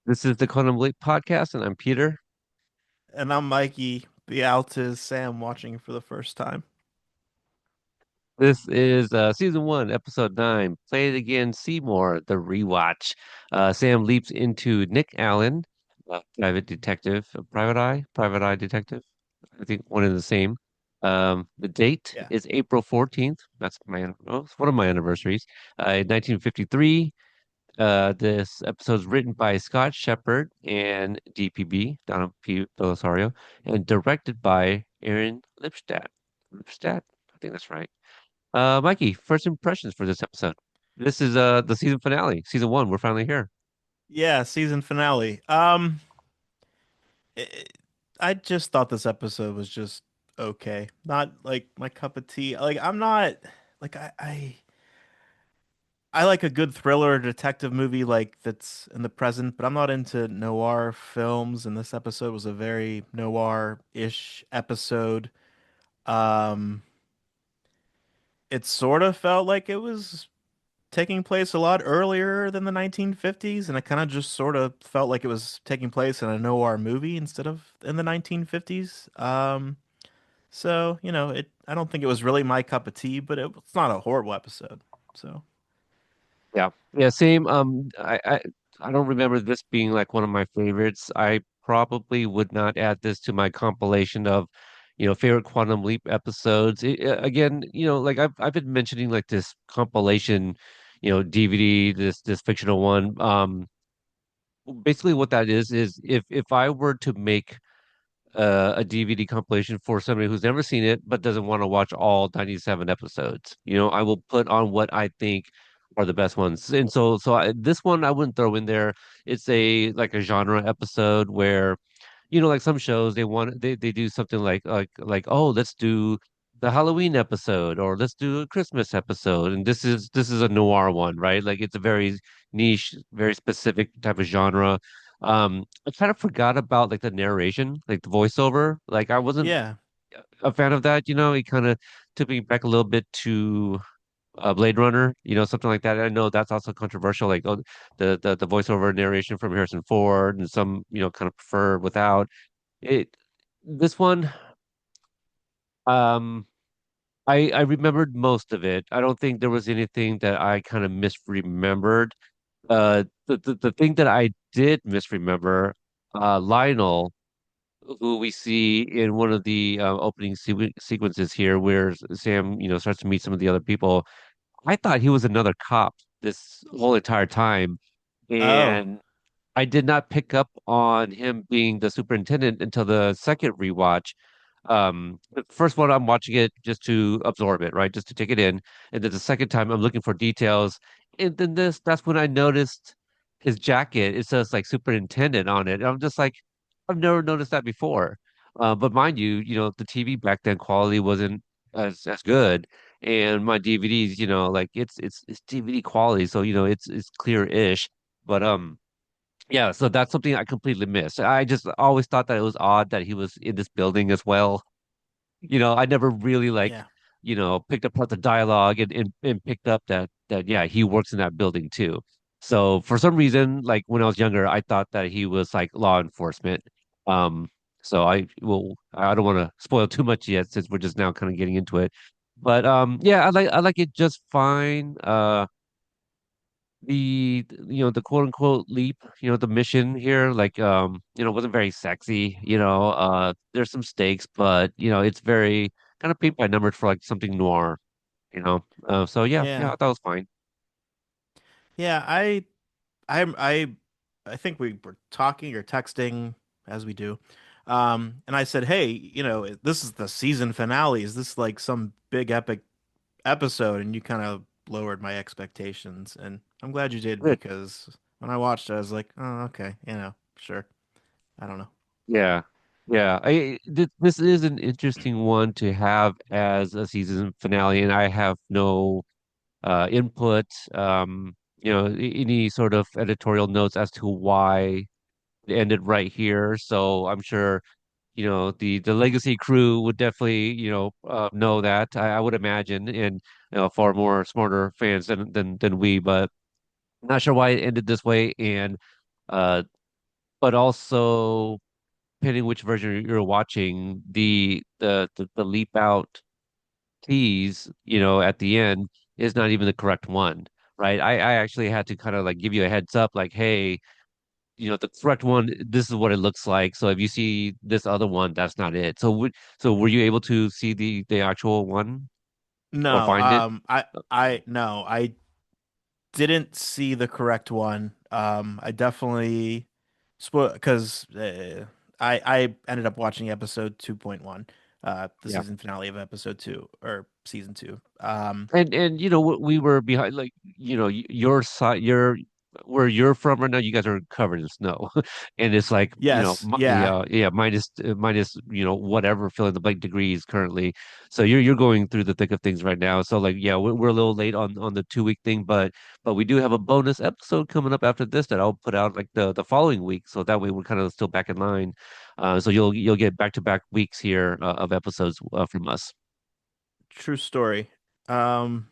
This is the Quantum Leap podcast, and I'm Peter. And I'm Mikey. The Alt is Sam watching for the first time. This is season one, episode nine. Play it again, Seymour, the rewatch. Sam leaps into Nick Allen, private detective, private eye detective. I think one and the same. The date Yeah. is April 14th. That's it's one of my anniversaries. In 1953. This episode is written by Scott Shepard and DPB, Donna P. Belisario, and directed by Aaron Lipstadt. Lipstadt? I think that's right. Mikey, first impressions for this episode. This is the season finale, season one. We're finally here. Yeah, season finale. I I just thought this episode was just okay. Not like my cup of tea. Like I'm not like I like a good thriller detective movie like that's in the present, but I'm not into noir films, and this episode was a very noir-ish episode. Um, it sort of felt like it was taking place a lot earlier than the 1950s, and it kind of just sort of felt like it was taking place in a noir movie instead of in the 1950s. So, I don't think it was really my cup of tea, but it's not a horrible episode. So, Yeah, yeah, same. I don't remember this being like one of my favorites. I probably would not add this to my compilation of, favorite Quantum Leap episodes. Again, like I've been mentioning like this compilation, DVD, this fictional one. Basically what that is if I were to make a DVD compilation for somebody who's never seen it but doesn't want to watch all 97 episodes. I will put on what I think are the best ones. And this one I wouldn't throw in there. It's a like a genre episode where like some shows they do something like oh, let's do the Halloween episode or let's do a Christmas episode. And this is a noir one, right? Like it's a very niche, very specific type of genre. I kind of forgot about like the narration, like the voiceover. Like I wasn't yeah. a fan of that. It kind of took me back a little bit to Blade Runner, something like that. I know that's also controversial, like oh, the voiceover narration from Harrison Ford, and some kind of prefer without it. This one, um, I remembered most of it. I don't think there was anything that I kind of misremembered. The thing that I did misremember, Lionel, who we see in one of the opening sequences here, where Sam, starts to meet some of the other people. I thought he was another cop this whole entire time, Oh, and I did not pick up on him being the superintendent until the second rewatch. The first one I'm watching it just to absorb it, right? Just to take it in. And then the second time I'm looking for details. And then that's when I noticed his jacket. It says like superintendent on it. And I'm just like, I've never noticed that before. But mind you, the TV back then quality wasn't as good. And my DVDs, like it's DVD quality, so it's clear-ish. But yeah, so that's something I completely missed. I just always thought that it was odd that he was in this building as well. I never really like, yeah. picked apart the dialogue and picked up that yeah, he works in that building too. So for some reason, like when I was younger, I thought that he was like law enforcement. Um, so I don't want to spoil too much yet since we're just now kind of getting into it. But yeah, I like it just fine. The quote unquote leap, the mission here, like wasn't very sexy. There's some stakes, but it's very kind of paint by numbers for like something noir, so yeah, Yeah. that was fine. Yeah, I I think we were talking or texting as we do. And I said, "Hey, this is the season finale. Is this like some big epic episode?" And you kind of lowered my expectations, and I'm glad you did Good. because when I watched it, I was like, "Oh, okay, sure. I don't know." Yeah, yeah, this is an interesting one to have as a season finale, and I have no input, any sort of editorial notes as to why it ended right here. So I'm sure the legacy crew would definitely know that, I would imagine, and far more smarter fans than we, but not sure why it ended this way. And but also depending which version you're watching, the leap out tease, at the end is not even the correct one, right? I actually had to kind of like give you a heads up, like, hey, the correct one, this is what it looks like. So if you see this other one, that's not it. So were you able to see the actual one or No, find it? no, I didn't see the correct one. I definitely spoil because I ended up watching episode 2.1, the Yeah. season finale of episode 2 or season 2. And we were behind, like, your side, where you're from right now, you guys are covered in snow. And it's like, Yes, yeah, yeah, minus, whatever fill in the blank degrees currently. So you're going through the thick of things right now. So like, yeah, we're a little late on the 2 week thing, but we do have a bonus episode coming up after this that I'll put out like the following week. So that way we're kind of still back in line. So you'll get back to back weeks here of episodes from us. true story. Um,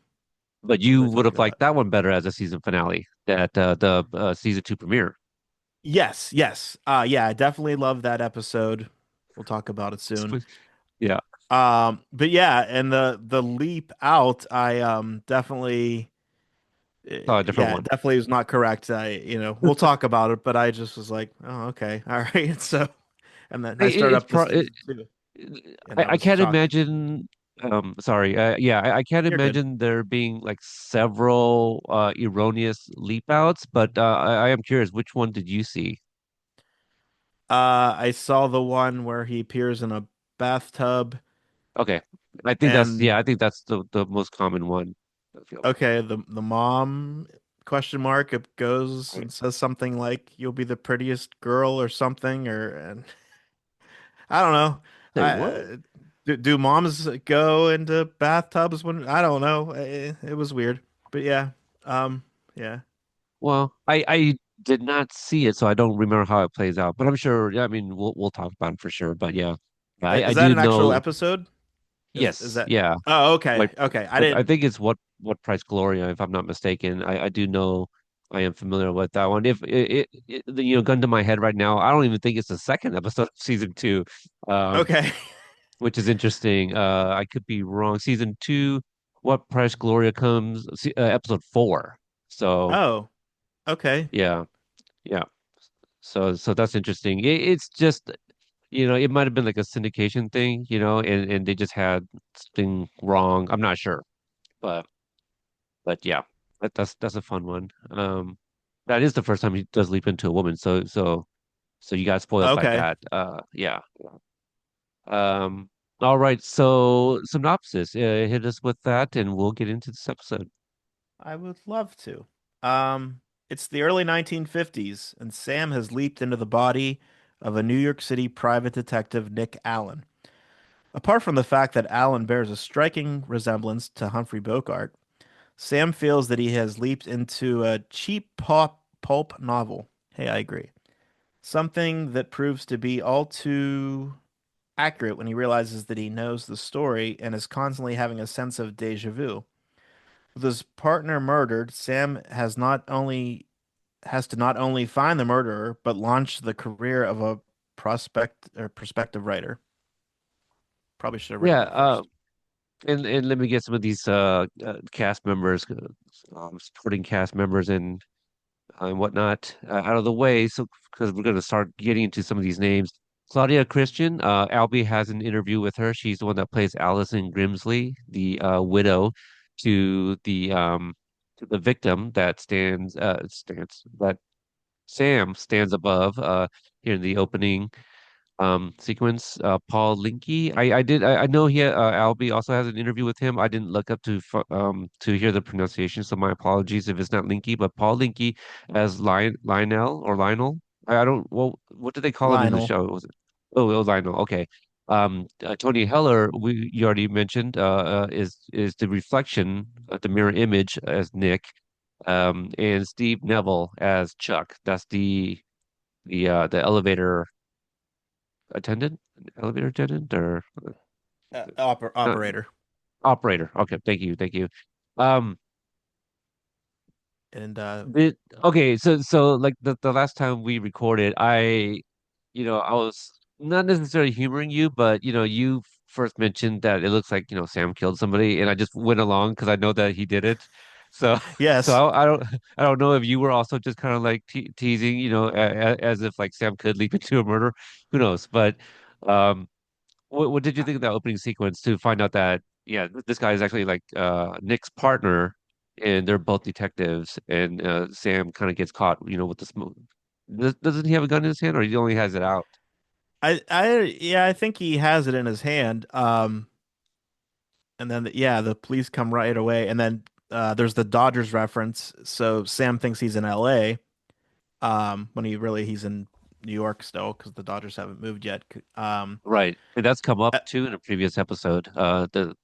But what was you I would have talking liked about? that one better as a season finale, that the season two premiere. Yes, yes. Yeah, I definitely love that episode. We'll talk about it soon. Yeah, But yeah, and the leap out, I definitely saw a different yeah, one. definitely was not correct. We'll talk about it, but I just was like, oh, okay, all right. So, and then I- I It, started it's up the pro. season 2, and I I was can't shocked. imagine. Sorry. Yeah, I can't You're good. imagine there being like several erroneous leap outs. But I am curious, which one did you see? I saw the one where he appears in a bathtub, Okay, I think that's and yeah. I think that's the most common one. I feel like. okay, the mom question mark it goes Right. and says something like you'll be the prettiest girl or something or and I don't know. Say what? Do moms go into bathtubs when I don't know. It was weird. But yeah. Um yeah. Well, I did not see it, so I don't remember how it plays out. But I'm sure. Yeah, I mean, we'll talk about it for sure. But yeah, I Is that do an actual know. episode? Is Yes, that yeah. Oh, okay. Like, Okay. I I didn't think it's what Price Gloria, if I'm not mistaken. I do know. I am familiar with that one. If gun to my head right now, I don't even think it's the second episode of season two, um, Okay. which is interesting. I could be wrong. Season two, what Price Gloria comes, episode four. So Oh, okay. yeah, yeah. So that's interesting. It's just, it might have been like a syndication thing, and they just had something wrong. I'm not sure, but yeah, that's a fun one. That is the first time he does leap into a woman. So you got spoiled by Okay. that. Yeah. Um, all right. So synopsis, hit us with that, and we'll get into this episode. I would love to. Um, it's the early 1950s, and Sam has leaped into the body of a New York City private detective, Nick Allen. Apart from the fact that Allen bears a striking resemblance to Humphrey Bogart, Sam feels that he has leaped into a cheap pulp novel. Hey, I agree. Something that proves to be all too accurate when he realizes that he knows the story and is constantly having a sense of deja vu. With his partner murdered, Sam has to not only find the murderer, but launch the career of a prospective writer. Probably should have written Yeah. that first. And let me get some of these cast members, supporting cast members and whatnot out of the way. So, because we're going to start getting into some of these names. Claudia Christian, Albie has an interview with her. She's the one that plays Allison Grimsley, the widow to the victim that Sam stands above here in the opening sequence. Paul Linke. I know Albie also has an interview with him. I didn't look up to hear the pronunciation, so my apologies if it's not Linke, but Paul Linke as Lionel or Lionel. I don't, well, what did they call him in the Lionel. show? Was it, oh, it was Lionel. Okay. Tony Heller, you already mentioned, is the reflection, the mirror image as Nick, and Steve Neville as Chuck. That's the elevator attendant, or uh, Operator. operator. Okay, thank you. Um, And Did okay, so like the last time we recorded, I was not necessarily humoring you, but you first mentioned that it looks like, Sam killed somebody, and I just went along because I know that he did it. So so yes. I don't know if you were also just kind of like teasing, as if like Sam could leap into a murder. Who knows? But um what did you think of that opening sequence to find out that yeah, this guy is actually like Nick's partner and they're both detectives and Sam kind of gets caught, with the smoke. Doesn't he have a gun in his hand or he only has it out? Yeah, I think he has it in his hand. And then yeah, the police come right away, and then there's the Dodgers reference. So Sam thinks he's in LA, when he's in New York still because the Dodgers haven't moved yet. Right. And that's come up Uh, too in a previous episode. The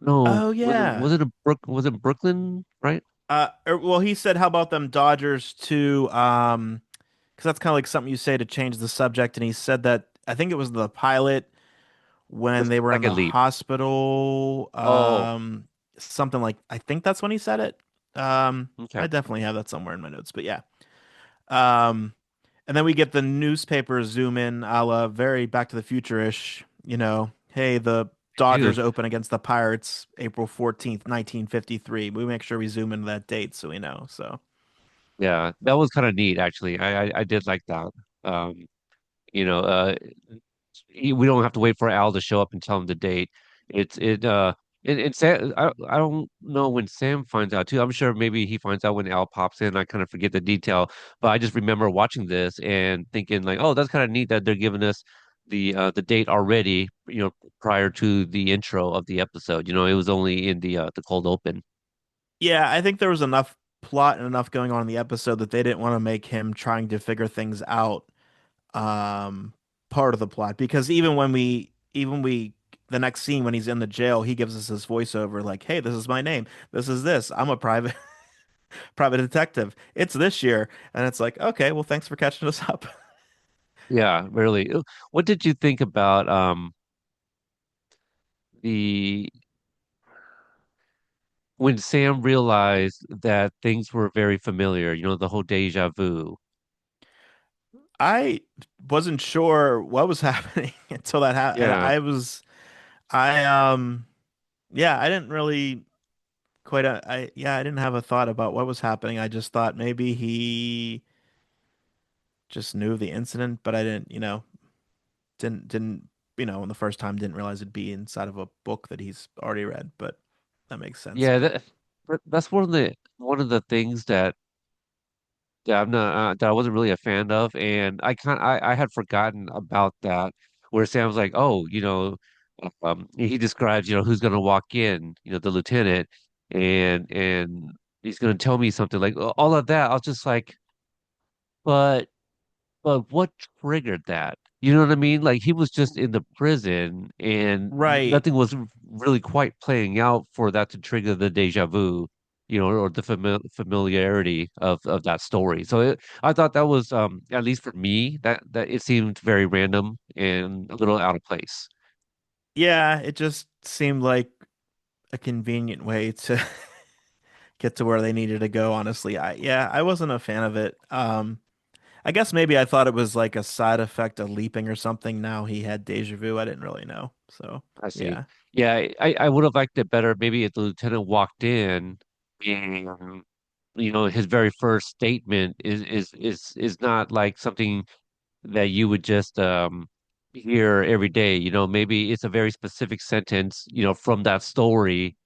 no, oh was it yeah. was it a was it Brooklyn, right? Well, he said, "How about them Dodgers too?" Because that's kind of like something you say to change the subject. And he said that I think it was the pilot when The they were in second the leap. hospital. Oh, Something like I think that's when he said it. okay. I definitely have that somewhere in my notes, but yeah. Um, and then we get the newspaper zoom in, a la very Back to the Future-ish. Hey, the Dodgers Dude. open against the Pirates April 14th, 1953. We make sure we zoom into that date so we know. So. Yeah, that was kind of neat actually. I did like that. Um, you know, we don't have to wait for Al to show up and tell him the date. And Sam, I don't know when Sam finds out too. I'm sure maybe he finds out when Al pops in. I kind of forget the detail, but I just remember watching this and thinking like, oh, that's kind of neat that they're giving us the date already, prior to the intro of the episode. It was only in the cold open. Yeah, I think there was enough plot and enough going on in the episode that they didn't want to make him trying to figure things out um part of the plot because even we the next scene when he's in the jail, he gives us his voiceover like, "Hey, this is my name. This is this. I'm a private private detective. It's this year." And it's like, "Okay, well, thanks for catching us up." Yeah, really. What did you think about the when Sam realized that things were very familiar, the whole deja vu. I wasn't sure what was happening until that happened. Yeah, I yeah, I didn't really quite I didn't have a thought about what was happening. I just thought maybe he just knew of the incident, but I didn't, didn't, the first time didn't realize it'd be inside of a book that he's already read, but that makes sense. yeah, that's one of the things that I'm not that I wasn't really a fan of, and I had forgotten about that. Where Sam's like, oh, he describes, who's gonna walk in, the lieutenant, and he's gonna tell me something like all of that. I was just like, but. But what triggered that? You know what I mean? Like he was just in the prison and Right. nothing was really quite playing out for that to trigger the deja vu, or the familiarity of that story. So I thought that was, at least for me, that it seemed very random and a little out of place. Yeah, it just seemed like a convenient way to get to where they needed to go, honestly. I wasn't a fan of it. I guess maybe I thought it was like a side effect of leaping or something. Now he had deja vu. I didn't really know. So, I see. yeah. Yeah, I would have liked it better maybe if the lieutenant walked in and his very first statement is not like something that you would just hear every day. Maybe it's a very specific sentence, from that story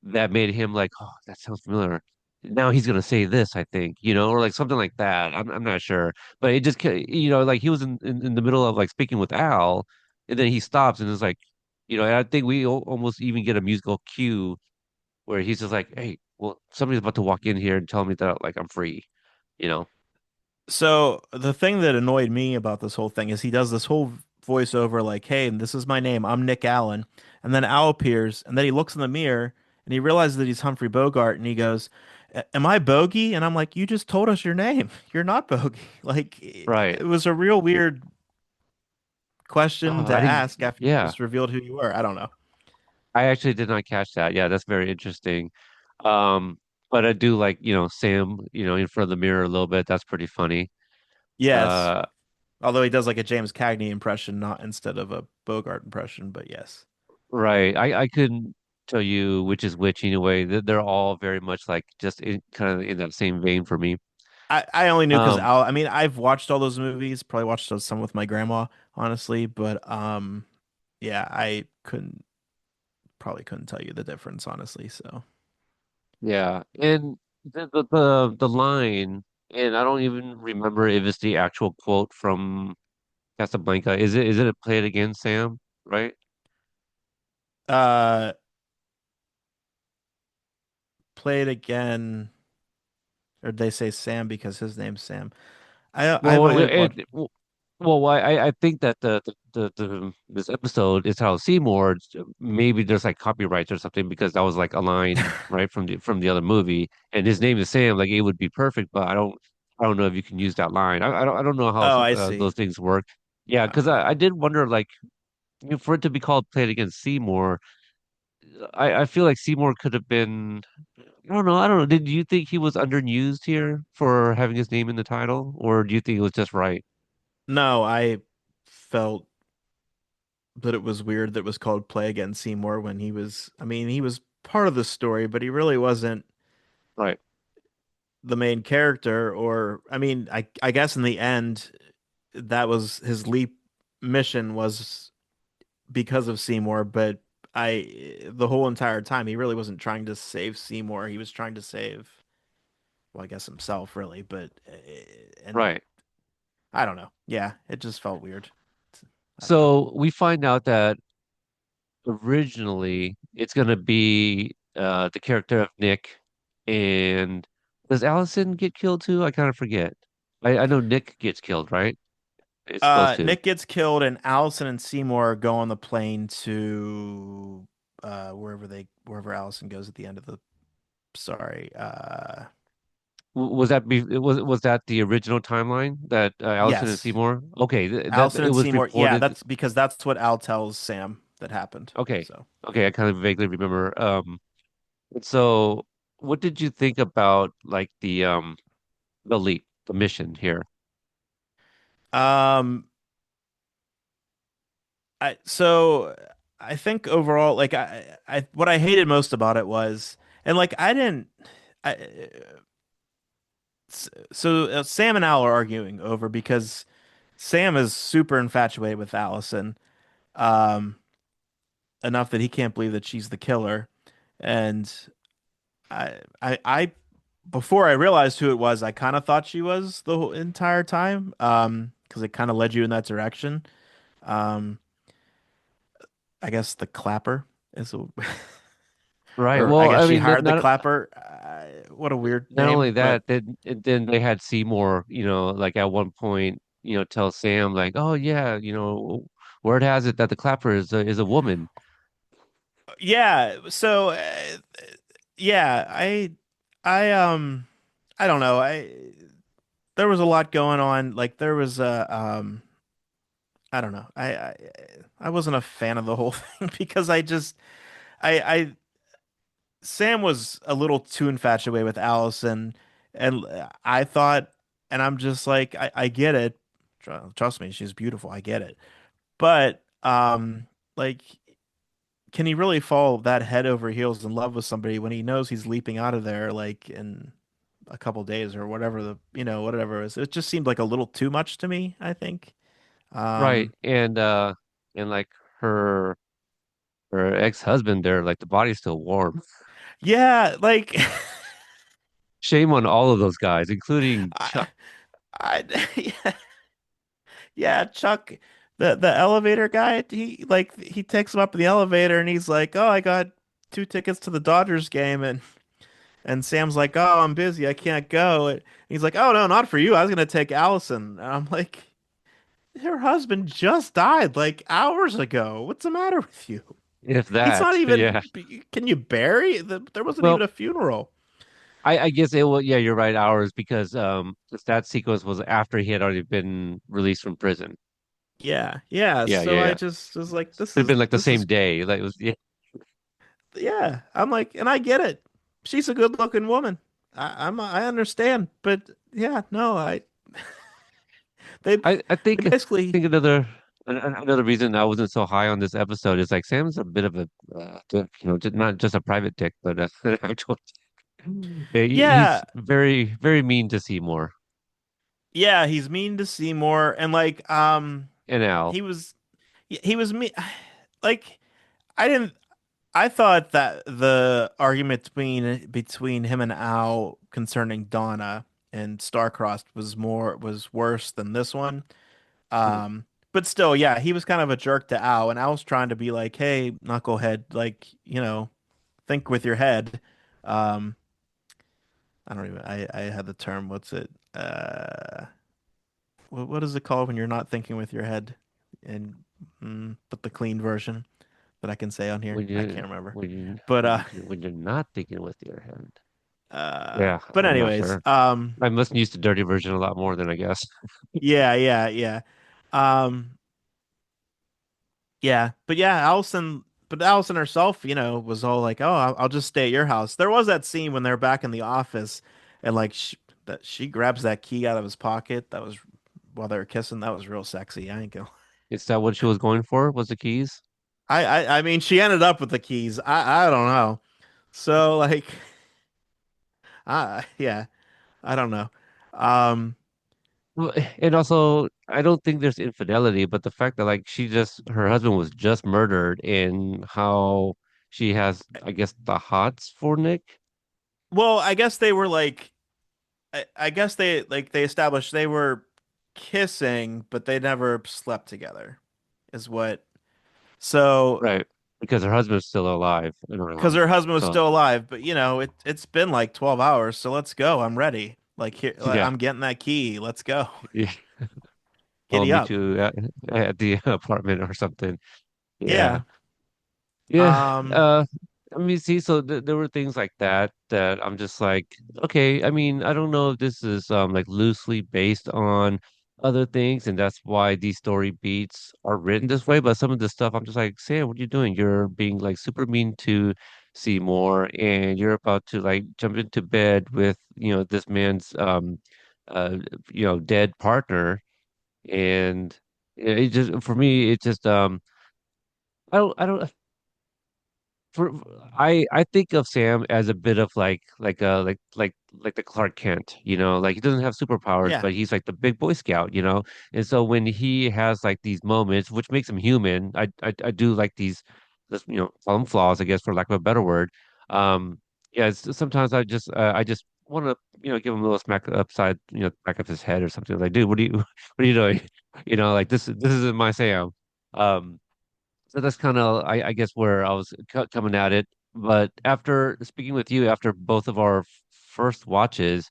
that made him like, oh, that sounds familiar. Now he's gonna say this, I think, or like something like that. I'm not sure, but it just like he was in the middle of like speaking with Al, and then he stops and is like, and I think we almost even get a musical cue where he's just like, hey, well, somebody's about to walk in here and tell me that like I'm free, you know. So the thing that annoyed me about this whole thing is he does this whole voiceover like, "Hey, this is my name. I'm Nick Allen." And then Al appears, and then he looks in the mirror and he realizes that he's Humphrey Bogart and he goes, Am I Bogey?" And I'm like, "You just told us your name. You're not Bogey." Like Right. it was a real weird question Oh, to I didn't. ask after you Yeah. just revealed who you were. I don't know. I actually did not catch that. Yeah, that's very interesting. Um, but I do like, Sam, in front of the mirror a little bit. That's pretty funny. Yes. Uh, Although he does like a James Cagney impression, not instead of a Bogart impression, but yes. right. I couldn't tell you which is which anyway. They're all very much like just kind of in that same vein for me. I only knew because Um, Al. I mean, I've watched all those movies. Probably watched some with my grandma, honestly. But yeah, I couldn't probably couldn't tell you the difference, honestly. So, yeah, and the line, and I don't even remember if it's the actual quote from Casablanca. Is it a play it again, Sam? Right? uh, play it again, or did they say Sam because his name's Sam? I've Well, only watched. I think that this episode is how Seymour, maybe there's like copyrights or something because that was like a line right from the other movie, and his name is Sam. Like it would be perfect, but I don't know if you can use that line. I don't know how Oh, I see. those things work. Yeah, because I Uh, did wonder like for it to be called Played Against Seymour, I feel like Seymour could have been. I don't know. Did you think he was underused here for having his name in the title, or do you think it was just right? no, I felt that it was weird that it was called Play Again Seymour when he was. I mean, he was part of the story, but he really wasn't Right. the main character. Or, I mean, I guess in the end, that was his leap mission was because of Seymour, but the whole entire time he really wasn't trying to save Seymour. He was trying to save, well, I guess himself really, but and Right. I don't know. Yeah, it just felt weird. I don't know. So we find out that originally it's going to be the character of Nick, and does Allison get killed too? I kind of forget. I know Nick gets killed, right? It's supposed to. Nick gets killed, and Allison and Seymour go on the plane to wherever Allison goes at the end of the. Sorry. Was that was that the original timeline that Allison and Yes, Seymour? Okay, that Allison it and was Seymour. Yeah, reported. that's because that's what Al tells Sam that happened. Okay, So. okay, I kind of vaguely remember. So what did you think about like the leap, the mission here? Um, so I think overall, like what I hated most about it was, and like I didn't, I, so Sam and Al are arguing over because Sam is super infatuated with Allison, um, enough that he can't believe that she's the killer, and I before I realized who it was, I kind of thought she was the whole entire time, because it kind of led you in that direction. Um, I guess the Clapper is a. Right. Or I Well, guess I she mean, hired the Clapper. What a weird not only name, but that, then they had Seymour, like at one point, tell Sam like, "Oh yeah, word has it that the Clapper is a woman." yeah. So yeah, I don't know. There was a lot going on. Like there was I don't know. I wasn't a fan of the whole thing because I Sam was a little too infatuated with Allison, and I thought, and I'm just like, I get it. Trust me, she's beautiful. I get it. But like, can he really fall that head over heels in love with somebody when he knows he's leaping out of there like in a couple days or whatever whatever it is. It just seemed like a little too much to me, I think. Right. Um, And like her her ex-husband there, like the body's still warm. yeah, like Shame on all of those guys, including I, Chuck. yeah, yeah, Chuck, the elevator guy, he takes him up in the elevator and he's like, "Oh, I got 2 tickets to the Dodgers game," and Sam's like, "Oh, I'm busy. I can't go." And he's like, "Oh, no, not for you. I was gonna take Allison." And I'm like, "Her husband just died like hours ago. What's the matter with you?" If He's not that, yeah. even. Can you bury? There wasn't even Well, a funeral. I guess it will. Yeah, you're right. Hours because that sequence was after he had already been released from prison. Yeah, yeah. Yeah, yeah, So I yeah. just was like, Could have been like the this same is day. Like it was. Yeah, yeah. I'm like, and I get it. She's a good-looking woman. I understand, but yeah, no, I they I they think basically another reason I wasn't so high on this episode is like Sam's a bit of a dick, just, not just a private dick, but an actual. Yeah, he's yeah, very mean to Seymour yeah, he's mean to Seymour and like and Al. he was he was me like I didn't I thought that the argument between him and Al concerning Donna and Starcrossed was worse than this one. Hmm. But still, yeah, he was kind of a jerk to Al, and Al was trying to be like, "Hey, knucklehead, like, think with your head." Um, I don't even. I had the term. What's it? What is it called when you're not thinking with your head? And but the clean version that I can say on here, When I you can't remember. when you But when you're not thinking with your head. Yeah, but I'm not anyways, sure. I must use the dirty version a lot more than I guess. yeah, yeah, yeah. Um, Yeah, but yeah, Allison herself, was all like, "Oh, I'll just stay at your house." There was that scene when they're back in the office, and like that she grabs that key out of his pocket. That was while they were kissing. That was real sexy. I ain't gonna. Is that what she was going for? Was the keys? I mean, she ended up with the keys. I don't know. So like, yeah, I don't know. Um, Well, and also, I don't think there's infidelity, but the fact that like her husband was just murdered and how she has, I guess, the hots for Nick. well, I guess they were like, I guess they established they were kissing, but they never slept together, is what. So, Right. Because her husband's still alive and because around. her husband was So, still alive, but it's been like 12 hours, so let's go. I'm ready. Like here, yeah. I'm getting that key. Let's go. Yeah. I'll Giddy meet up. you at the apartment or something. Yeah. Yeah. Yeah. Um, Uh, I mean, see, so there were things like that that I'm just like, okay, I mean, I don't know if this is like loosely based on other things, and that's why these story beats are written this way. But some of the stuff, I'm just like, Sam, what are you doing? You're being like super mean to Seymour, and you're about to like jump into bed with, this man's uh dead partner, and it just for me, it just I don't for I think of Sam as a bit of like the Clark Kent, like he doesn't have superpowers, yeah. but he's like the big Boy Scout. And so when he has like these moments, which makes him human, I do like these, call them flaws, I guess, for lack of a better word. Um, yeah, sometimes I just want to give him a little smack upside, back of his head or something like, dude, what are you what are you doing? Like this isn't my Sam. Um. So that's kind of, I guess, where I was coming at it. But after speaking with you, after both of our first watches,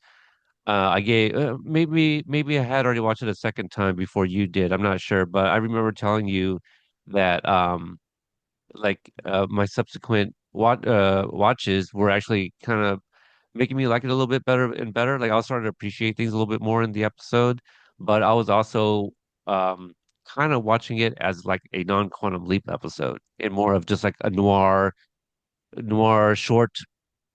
I gave maybe I had already watched it a second time before you did. I'm not sure, but I remember telling you that my subsequent watches were actually kind of making me like it a little bit better and better. Like I was starting to appreciate things a little bit more in the episode, but I was also um kind of watching it as like a non-quantum leap episode and more of just like a noir short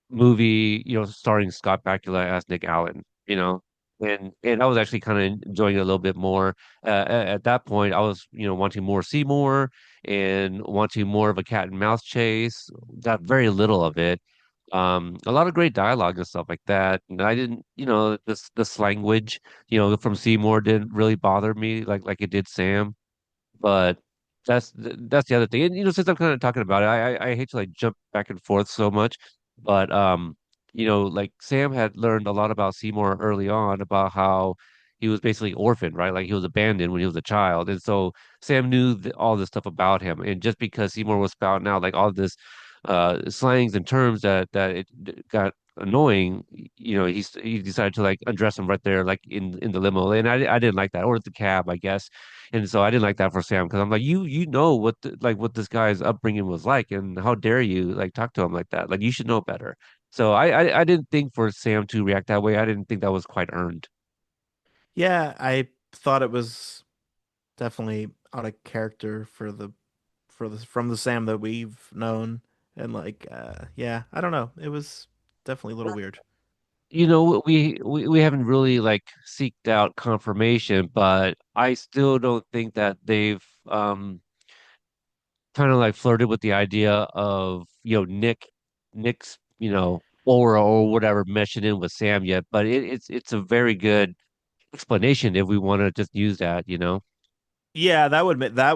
movie, starring Scott Bakula as Nick Allen. And I was actually kind of enjoying it a little bit more. At that point, I was, wanting more Seymour and wanting more of a cat and mouse chase. Got very little of it. A lot of great dialogue and stuff like that. And I didn't, this language, from Seymour didn't really bother me like it did Sam. But that's the other thing. And since I'm kind of talking about it, I hate to like jump back and forth so much, but like Sam had learned a lot about Seymour early on about how he was basically orphaned, right? Like he was abandoned when he was a child, and so Sam knew all this stuff about him. And just because Seymour was spouting out like all this slangs and terms that it got annoying, he decided to like undress him right there, like in the limo, and I didn't like that, or the cab, I guess. And so I didn't like that for Sam because I'm like, you know what this guy's upbringing was like, and how dare you like talk to him like that? Like you should know better. So I didn't think for Sam to react that way. I didn't think that was quite earned. Yeah, I thought it was definitely out of character for the from the Sam that we've known. And like yeah, I don't know. It was definitely a little weird. we haven't really like seeked out confirmation, but I still don't think that they've kind of like flirted with the idea of Nick's aura or whatever meshing in with Sam yet. But it's a very good explanation if we want to just use that. Yeah, that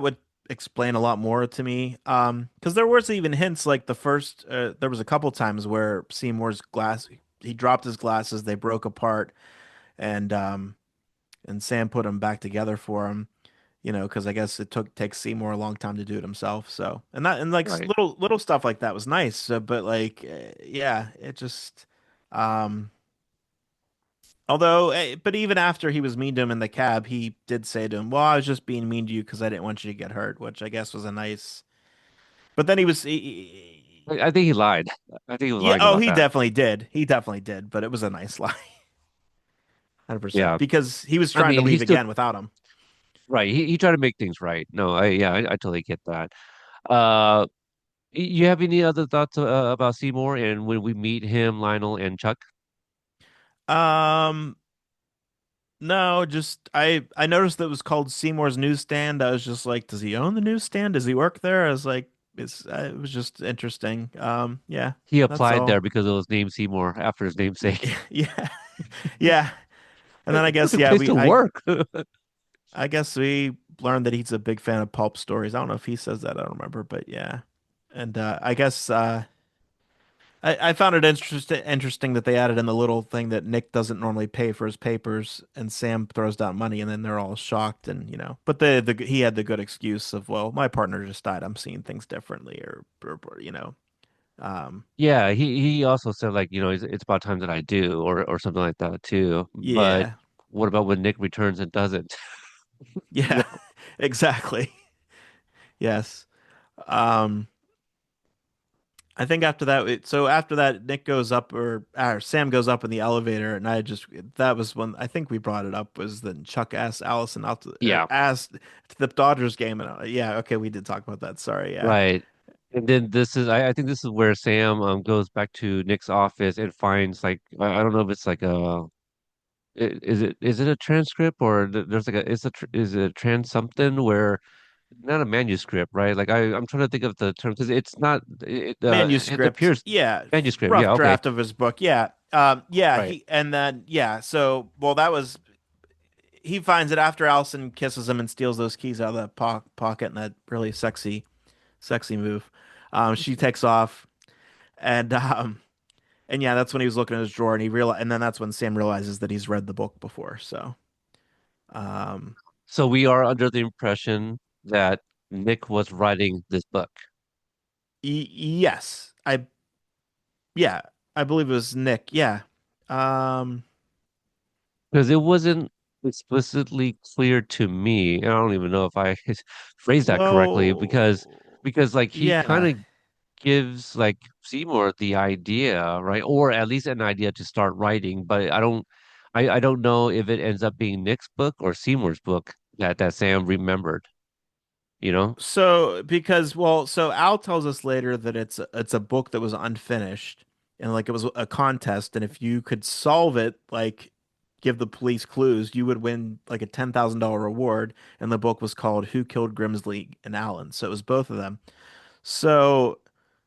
would explain a lot more to me. Because there was even hints like there was a couple times where Seymour's glass he dropped his glasses, they broke apart, and Sam put them back together for him. Because I guess it takes Seymour a long time to do it himself. So and like Right. little stuff like that was nice. But like yeah, it just um. Although, but even after he was mean to him in the cab, he did say to him, "Well, I was just being mean to you because I didn't want you to get hurt," which I guess was a nice. But then he was, I think he lied. I think he was yeah. lying Oh, about he that. definitely did. He definitely did. But it was a nice lie, 100%, Yeah. because he was I trying to mean, leave he's still again without him. right. He tried to make things right. No, I totally get that. Uh, you have any other thoughts about Seymour and when we meet him, Lionel and Chuck? Um, no, just I noticed that it was called Seymour's Newsstand. I was just like, does he own the newsstand? Does he work there? I was like, it was just interesting. Yeah, He that's applied there all. because it was named Seymour after his namesake. Yeah, yeah. And then Perfect place to work. I guess we learned that he's a big fan of pulp stories. I don't know if he says that. I don't remember, but yeah. And I guess I found it interesting that they added in the little thing that Nick doesn't normally pay for his papers, and Sam throws down money, and then they're all shocked, and But he had the good excuse of, well, my partner just died. I'm seeing things differently, or. Um, Yeah, he also said like, it's about time that I do or something like that too. But yeah, what about when Nick returns and doesn't? You yeah, know? exactly. Yes. Um, I think after that, so after that, Nick goes up or Sam goes up in the elevator, and that was when I think we brought it up was then Chuck asked Allison out or Yeah, asked to the Dodgers game, and yeah, okay, we did talk about that. Sorry, yeah, right. And then I think this is where Sam goes back to Nick's office and finds like I don't know if it's like is it a transcript or there's like is it a trans something where not a manuscript, right? Like I'm trying to think of the term because it's not it manuscript, appears yeah, manuscript. rough Yeah, okay. draft of his book, yeah, yeah, Right. he and then yeah, so well that was he finds it after Allison kisses him and steals those keys out of the pocket in that really sexy move. She takes off and And yeah, that's when he was looking at his drawer and and then that's when Sam realizes that he's read the book before. So, um, So we are under the impression that Nick was writing this book yes, yeah, I believe it was Nick. Yeah. Um, because it wasn't explicitly clear to me. And I don't even know if I phrased that correctly well, because like he kind yeah. of gives like Seymour the idea, right? Or at least an idea to start writing, but I don't know if it ends up being Nick's book or Seymour's book that Sam remembered, you know? So Al tells us later that it's a book that was unfinished and like it was a contest, and if you could solve it, like give the police clues, you would win like a $10,000 reward. And the book was called Who Killed Grimsley and Allen. So it was both of them. So,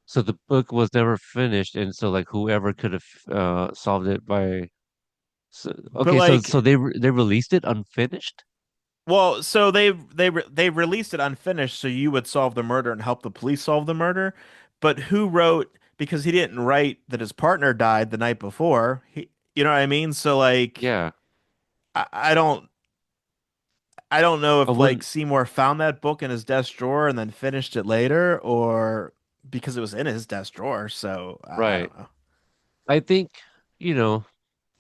So the book was never finished, and so like whoever could have solved it by but okay, so like, they released it unfinished? well, so they released it unfinished, so you would solve the murder and help the police solve the murder. But who wrote? Because he didn't write that his partner died the night before. You know what I mean? So like, Yeah. I don't. I don't know I if like wouldn't Seymour found that book in his desk drawer and then finished it later, or because it was in his desk drawer. So I right. don't know. I think, you know,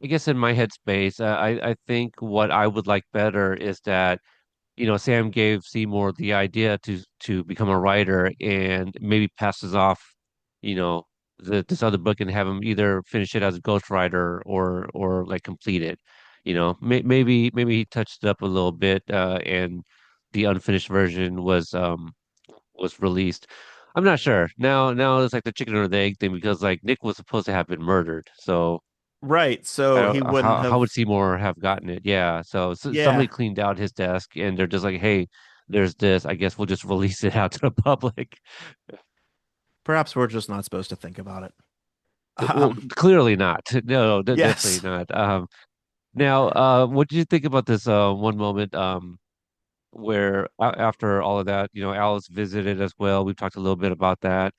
I guess in my headspace, I think what I would like better is that Sam gave Seymour the idea to become a writer and maybe passes off, you know, this other book and have him either finish it as a ghostwriter or like complete it. Maybe he touched it up a little bit, and the unfinished version was released. I'm not sure. Now it's like the chicken or the egg thing because like Nick was supposed to have been murdered. So Right. I So don't, he wouldn't how have. would Seymour have gotten it? Yeah. So, somebody Yeah. cleaned out his desk and they're just like, hey, there's this. I guess we'll just release it out to the public. Perhaps we're just not supposed to think about it. Well, Um, clearly not. No, definitely yes. not. Now, what did you think about this one moment where after all of that, Alice visited as well. We've talked a little bit about that.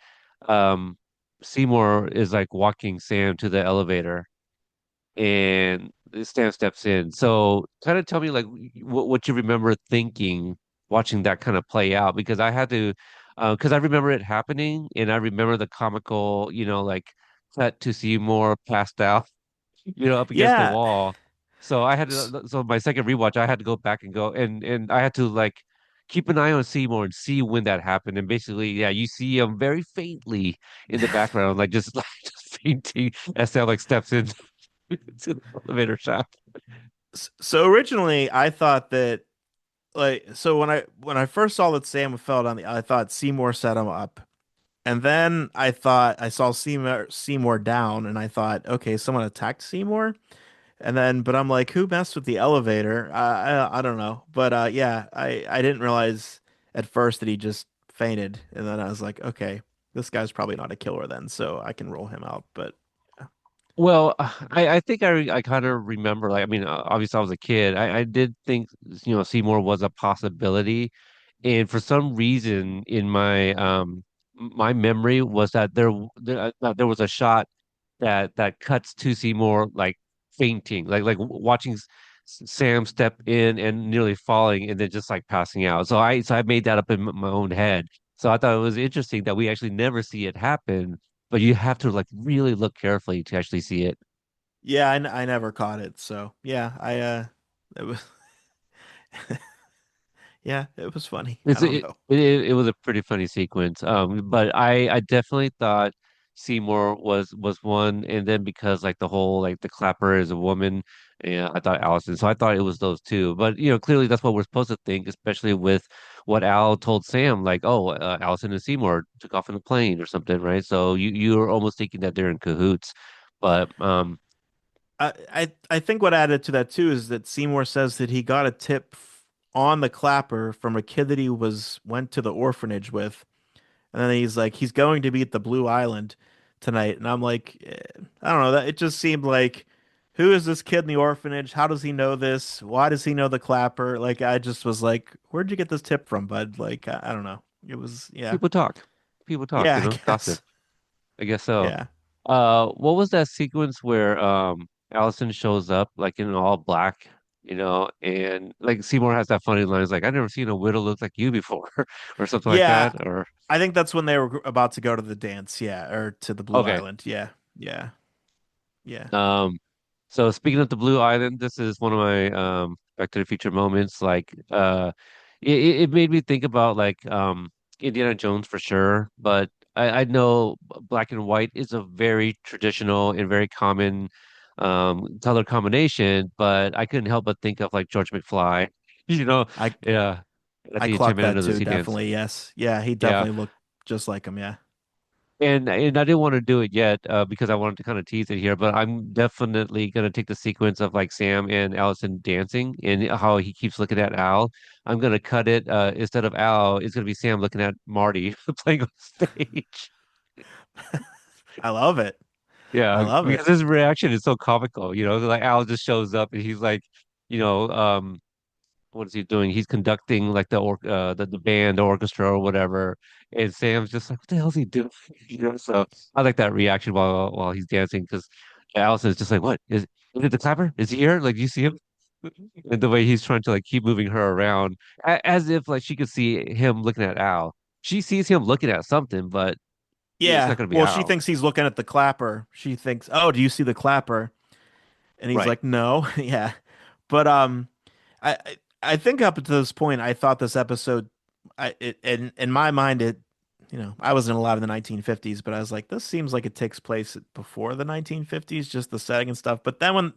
Um, Seymour is like walking Sam to the elevator and Sam steps in. So kind of tell me like what you remember thinking watching that kind of play out because I had to because I remember it happening and I remember the comical, like cut to Seymour passed out, up against the Yeah. wall. So I had S- to, so my second rewatch, I had to go back and go and I had to like keep an eye on Seymour and see when that happened. And basically, yeah, you see him very faintly in the background, like just like just fainting as Sam like steps in to the elevator shaft. So originally I thought that so when I first saw that Sam fell down I thought Seymour set him up. And then I thought I saw Seymour down and I thought, okay, someone attacked Seymour. And then but I'm like, who messed with the elevator? I don't know. But yeah, I didn't realize at first that he just fainted. And then I was like, okay, this guy's probably not a killer then, so I can roll him out. But Well, I think I kind of remember like I mean obviously I was a kid. I did think Seymour was a possibility. And for some reason in my memory was that there was a shot that cuts to Seymour like fainting, like watching Sam step in and nearly falling and then just like passing out. So I made that up in my own head. So I thought it was interesting that we actually never see it happen, but you have to like really look carefully to actually see it. yeah, I never caught it. So yeah, it was yeah, it was funny. I It's don't it, know. it it was a pretty funny sequence. But I definitely thought Seymour was one, and then because like the whole like the clapper is a woman, yeah, I thought Allison. So I thought it was those two. But clearly that's what we're supposed to think, especially with what Al told Sam, like, oh, Allison and Seymour took off in a plane or something, right? So you're almost thinking that they're in cahoots. But I think what added to that too is that Seymour says that he got a tip on the clapper from a kid that he was went to the orphanage with, and then he's like he's going to be at the Blue Island tonight, and I'm like, I don't know that it just seemed like who is this kid in the orphanage? How does he know this? Why does he know the clapper? Like I just was like, where'd you get this tip from, bud? Like I don't know. It was yeah people talk, people talk, yeah I gossip. guess I guess so. yeah What was that sequence where Allison shows up like in all black, and like Seymour has that funny line, it's like, I've never seen a widow look like you before, or something like yeah. that. Or I think that's when they were about to go to the dance, yeah, or to the Blue okay. Island, yeah, yeah, yeah. Um, so speaking of the Blue Island, this is one of my Back to the Future moments. Like, it made me think about like Indiana Jones for sure, but I know black and white is a very traditional and very common color combination, but I couldn't help but think of like George McFly, you know, I yeah, at I the clocked Enchantment that Under the too, Sea dance. definitely. Yes. Yeah, he Yeah. definitely looked just like him, yeah. And I didn't want to do it yet because I wanted to kind of tease it here, but I'm definitely gonna take the sequence of like Sam and Allison dancing and how he keeps looking at Al. I'm gonna cut it instead of Al, it's gonna be Sam looking at Marty playing on stage. I love it. I Yeah, love it. because his reaction is so comical, like Al just shows up and he's like, you know, um, what is he doing? He's conducting like the band, the orchestra or whatever. And Sam's just like, what the hell is he doing? So I like that reaction while he's dancing because Allison's just like, what is it the clapper? Is he here? Like, do you see him? And the way he's trying to like keep moving her around as if like she could see him looking at Al. She sees him looking at something, but it's Yeah. not gonna be Well, she Al. thinks he's looking at the clapper. She thinks, "Oh, do you see the clapper?" And he's Right. like, "No." Yeah. But I think up to this point, I thought this episode, in my mind, I wasn't alive in the 1950s, but I was like, this seems like it takes place before the 1950s, just the setting and stuff. But then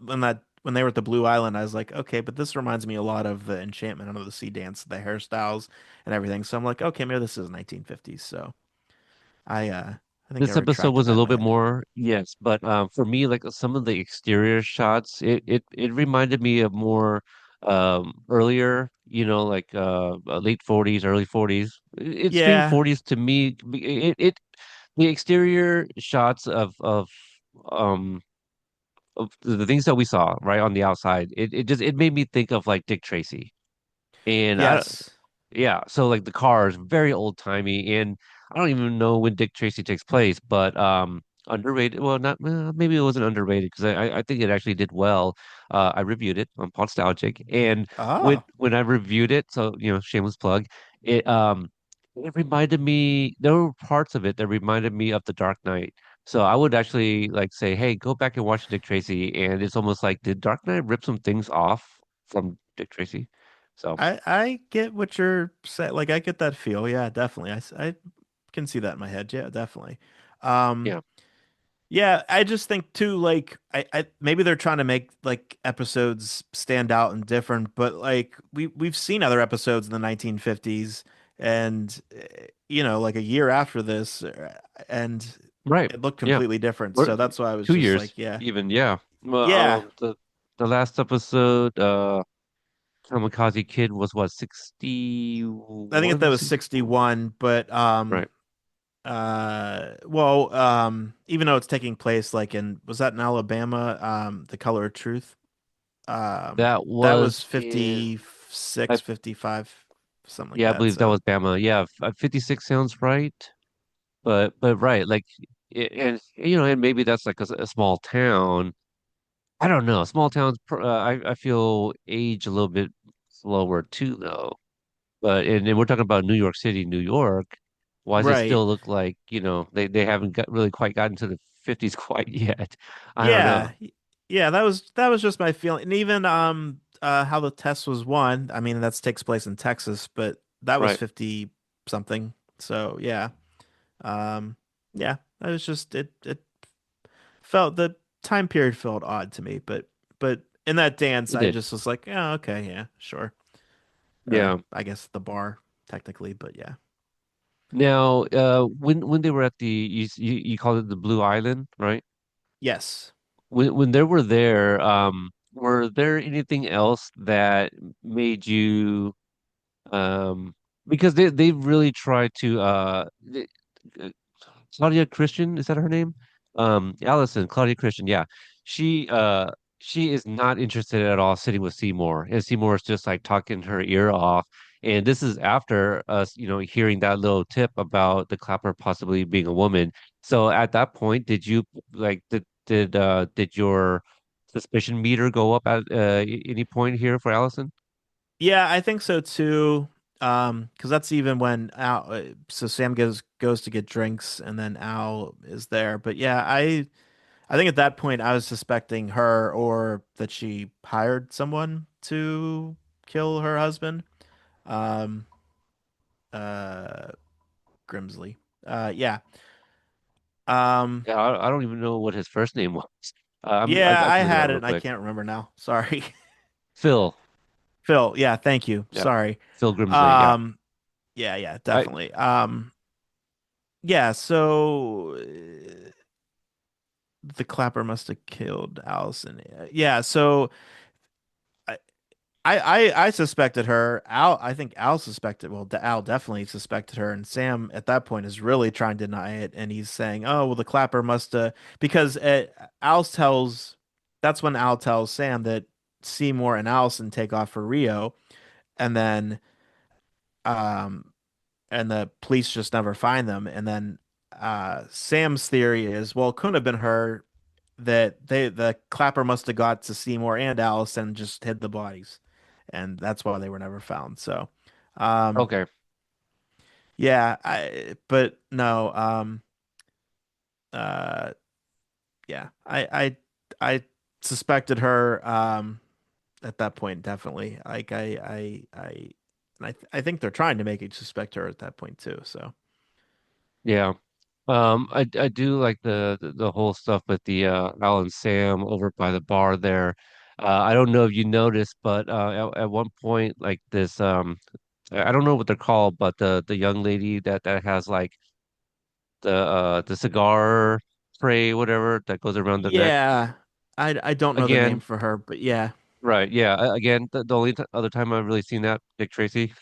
when they were at the Blue Island, I was like, okay, but this reminds me a lot of the Enchantment Under the Sea dance, the hairstyles and everything. So I'm like, okay, maybe this is 1950s. So I I think I This episode retracted was a that in little my bit head. more, yes, but for me, like some of the exterior shots, it reminded me of more earlier, like late 40s, early 40s. It screamed Yeah, 40s to me. The exterior shots um of the things that we saw right on the outside, it made me think of like Dick Tracy. And yes. yeah, so like the car is very old timey, and I don't even know when Dick Tracy takes place, but underrated. Well, not maybe it wasn't underrated because I think it actually did well. I reviewed it on Podstalgic, and when Oh, when I reviewed it, so shameless plug, it it reminded me. There were parts of it that reminded me of The Dark Knight. So I would actually like say, hey, go back and watch Dick Tracy, and it's almost like did Dark Knight rip some things off from Dick Tracy? So I get what you're saying. Like I get that feel. Yeah, definitely. I can see that in my head. Yeah, definitely. Um, yeah, yeah, I just think too, like I maybe they're trying to make like episodes stand out and different, but like we've seen other episodes in the 1950s and like a year after this and right, it looked yeah. completely different. Or So that's why I was just 2 years like, yeah. even, yeah. Well, Yeah, the last episode, Kamikaze Kid was what, I think that 61, was 64? 61, but Right. well, even though it's taking place like in was that in Alabama, The Color of Truth? That That was was in 56, I 55, something like yeah, I that. believe that So, was Bama. Yeah, 56 sounds right. But right, like and and maybe that's like a small town. I don't know. Small towns I feel age a little bit slower too though. But and we're talking about New York City, New York. Why does it right. still look like, they haven't really quite gotten to the 50s quite yet? I don't know. Yeah. Yeah, that was just my feeling. And even how the test was won, I mean, that takes place in Texas, but that was Right. 50 something. So, yeah. Um yeah, that was just it felt the time period felt odd to me, but in that dance It I did. just was like, "Yeah, okay, yeah, sure." Or Yeah. I guess the bar technically, but yeah. Now, when they were at you called it the Blue Island, right? Yes. When they were there, were there anything else that made you um because they really tried to Claudia Christian, is that her name? Allison, Claudia Christian, yeah. She she is not interested at all sitting with Seymour. And Seymour is just like talking her ear off. And this is after us, hearing that little tip about the clapper possibly being a woman. So at that point, did you like did your suspicion meter go up at any point here for Allison? Yeah, I think so too. Because that's even when Al, so Sam goes to get drinks, and then Al is there. But yeah, I think at that point I was suspecting her or that she hired someone to kill her husband. Um, uh, Grimsley. Yeah. Um, Yeah, I don't even know what his first name was. yeah, I I can look it up had it real and I quick. can't remember now. Sorry. Phil. Phil. Yeah, thank you. Yeah. Sorry. Phil Grimsley. Yeah. Um, yeah, I definitely. Yeah, so the clapper must have killed Allison. Yeah, so I, I suspected her. Al, I think Al suspected. Well, Al definitely suspected her, and Sam at that point is really trying to deny it, and he's saying, "Oh, well, the clapper must have," because Al tells. That's when Al tells Sam that Seymour and Allison take off for Rio, and then um and the police just never find them. And then Sam's theory is, well, it couldn't have been her. That the clapper must have got to Seymour and Alice and just hid the bodies, and that's why they were never found. So, um, okay. yeah, but no, uh, yeah, I suspected her at that point definitely. Like and I think they're trying to make you suspect her at that point too. So. Yeah. I do like the whole stuff with the Al and Sam over by the bar there. I don't know if you noticed, but at one point, like this I don't know what they're called, but the young lady that has like the cigar tray, whatever that goes around the neck. Yeah, I don't know the name Again, for her, but yeah. right? Yeah. Again, the only t other time I've really seen that Dick Tracy,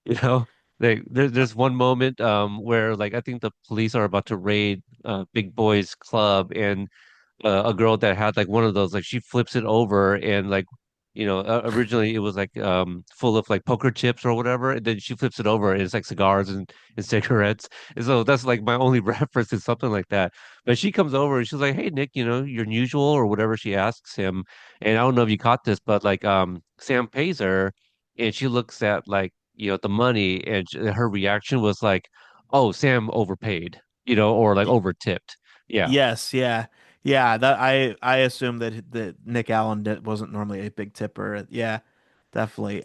you know, there's one moment where like I think the police are about to raid Big Boy's club, and a girl that had like one of those, like she flips it over, and like originally it was like full of like poker chips or whatever, and then she flips it over and it's like cigars and cigarettes. And so that's like my only reference to something like that. But she comes over and she's like, hey Nick, you're unusual or whatever, she asks him. And I don't know if you caught this, but like Sam pays her, and she looks at like the money, and her reaction was like, oh, Sam overpaid, or like Y- over tipped. Yeah. Yes, yeah. Yeah, that I assume that Nick Allen wasn't normally a big tipper. Yeah, definitely.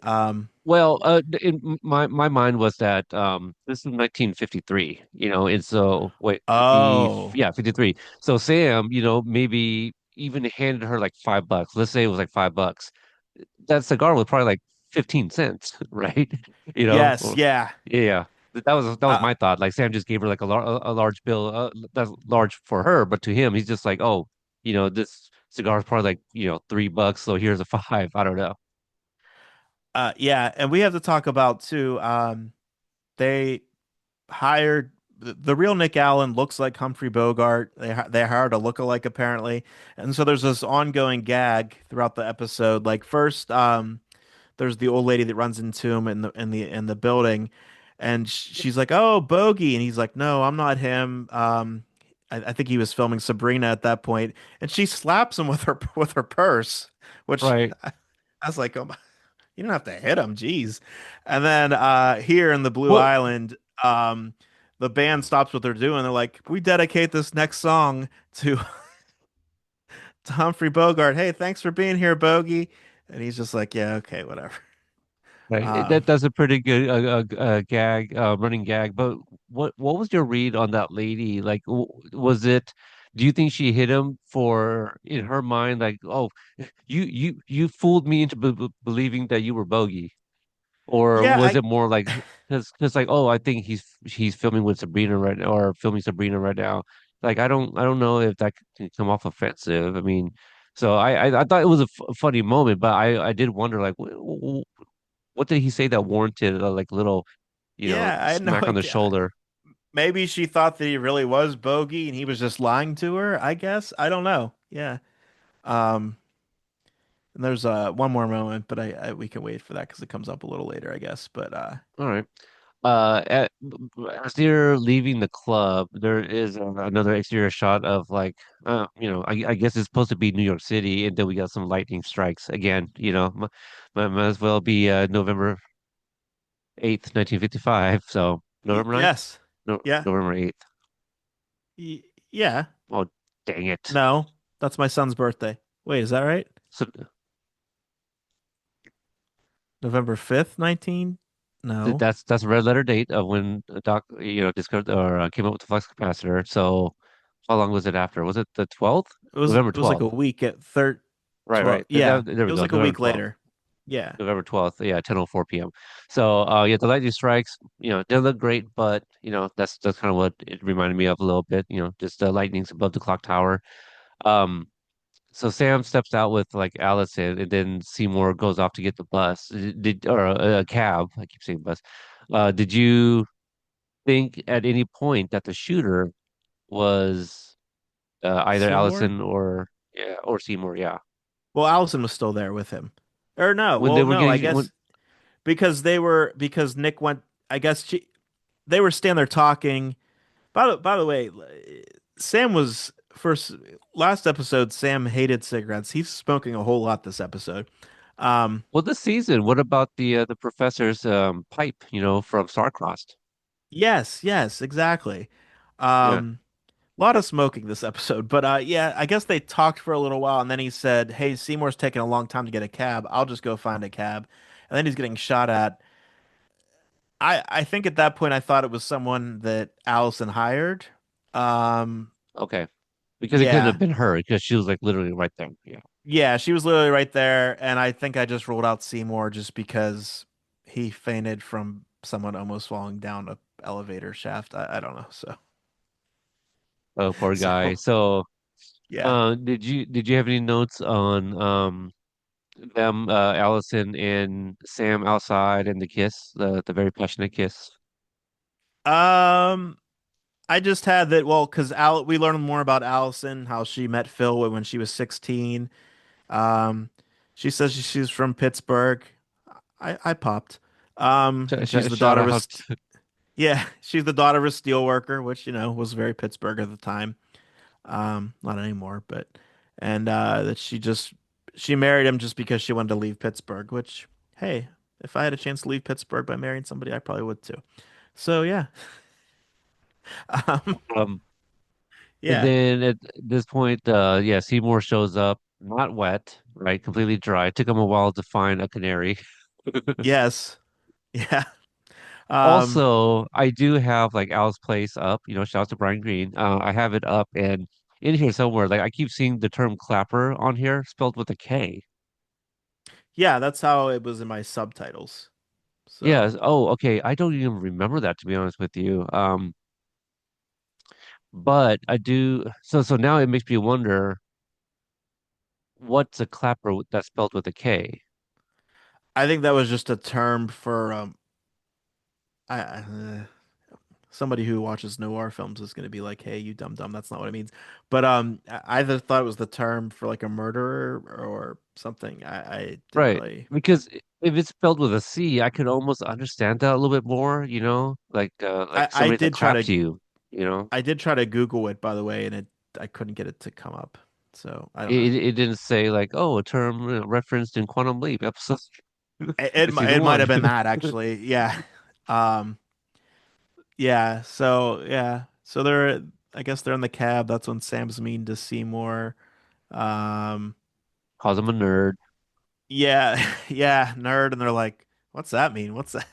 Well, in my mind was that this is 1953, and so wait, 50, Oh, yeah, 53. So Sam, maybe even handed her like $5. Let's say it was like $5. That cigar was probably like 15 cents, right? yes, Or yeah. yeah. That was Uh, my thought. Like Sam just gave her like a large bill, that's large for her, but to him, he's just like, oh, this cigar is probably like, $3, so here's a five. I don't know. yeah, and we have to talk about too. They hired the real Nick Allen looks like Humphrey Bogart. They hired a lookalike apparently, and so there's this ongoing gag throughout the episode. Like first, there's the old lady that runs into him in the building, and she's like, "Oh, Bogey," and he's like, "No, I'm not him." I think he was filming Sabrina at that point, and she slaps him with her purse, which Right. I was like, "Oh my, you don't have to hit him, jeez." And then here in the Blue Well, Island, the band stops what they're doing. They're like, "We dedicate this next song to to Humphrey Bogart. Hey, thanks for being here, Bogey." And he's just like, "Yeah, okay, whatever." right. Um, That's a pretty good gag, running gag. But what was your read on that lady? Like, was it? Do you think she hit him for, in her mind, like, oh, you fooled me into b b believing that you were Bogey, or yeah, was it more like, because like, oh, I think he's filming with Sabrina right now, or filming Sabrina right now. Like, I don't know if that can come off offensive. I mean. So I thought it was a funny moment, but I did wonder like what did he say that warranted a like little, yeah, I had no smack on the idea. shoulder? Maybe she thought that he really was Bogey and he was just lying to her, I guess. I don't know. Yeah. Um, and there's one more moment, but we can wait for that because it comes up a little later, I guess. But All right. At, as they're leaving the club, there is another exterior shot of like, I guess it's supposed to be New York City, and then we got some lightning strikes again. Might as well be November 8th, 1955. So November 9th? yes. No, Yeah. November 8th. Yeah. Oh, dang it. No, that's my son's birthday. Wait, is that right? So November 5th, 19? No. that's a red letter date of when Doc, discovered or came up with the flux capacitor. So how long was it after? Was it the 12th? November It was like a 12th. week at third Right, 12. right. Yeah. There It we was go. like a November week 12th. later. Yeah. November 12th. Yeah, 10:04 p.m. So, yeah, the lightning strikes, didn't look great, but that's kind of what it reminded me of a little bit, just the lightnings above the clock tower. Um, so Sam steps out with like Allison, and then Seymour goes off to get the bus. Or a cab. I keep saying bus. Did you think at any point that the shooter was either Seymour? Allison or, yeah, or Seymour? Yeah. Well, Allison was still there with him. Or no, When they well, were no, I getting when guess because Nick went, I guess they were standing there talking. By the way, Sam was first last episode. Sam hated cigarettes. He's smoking a whole lot this episode. Um, Well, this season, what about the professor's pipe, from Starcrossed? yes, yes, exactly. Yeah. A lot of smoking this episode, but yeah, I guess they talked for a little while, and then he said, "Hey, Seymour's taking a long time to get a cab. I'll just go find a cab." And then he's getting shot at. I think at that point I thought it was someone that Allison hired. Um, Okay. Because it couldn't have yeah. been her because she was like literally right there. Yeah. Yeah, she was literally right there, and I think I just ruled out Seymour just because he fainted from someone almost falling down a elevator shaft. I don't know. So Oh, poor guy. So So, yeah. did you have any notes on them, Allison and Sam outside and the kiss, the very passionate kiss? Um, I just had that, well, because we learned more about Allison, how she met Phil when she was 16. Um, she says she's from Pittsburgh. I popped. And she's the Shout daughter of out. yeah, she's the daughter of a steel worker, which, was very Pittsburgh at the time. Not anymore, but and that she married him just because she wanted to leave Pittsburgh, which, hey, if I had a chance to leave Pittsburgh by marrying somebody, I probably would too. So yeah. Um, Um, and yeah. then at this point, yeah, Seymour shows up, not wet, right? Completely dry. Took him a while to find a canary. Yes. Yeah. Um, Also, I do have like Al's Place up, shout out to Brian Green. I have it up and in here somewhere, like I keep seeing the term clapper on here spelled with a K. yeah, that's how it was in my subtitles. So Yes. Oh, okay. I don't even remember that to be honest with you. But I do. So now it makes me wonder what's a clapper that's spelled with a K. I think that was just a term for somebody who watches noir films is going to be like, "Hey, you dumb dumb." That's not what it means. But I either thought it was the term for like a murderer or something. I didn't Right. really. Because if it's spelled with a C, I could almost understand that a little bit more, like I somebody that did try claps to you, you know. I did try to Google it, by the way, and I couldn't get it to come up. So I don't know. It didn't say like, oh, a term referenced in Quantum Leap episode It season might one. have been that actually. Yeah. Um. Yeah. So yeah. So they're. I guess they're in the cab. That's when Sam's mean to Seymour. Um. Calls him a nerd. Yeah. Yeah. Nerd. And they're like, "What's that mean? What's that?"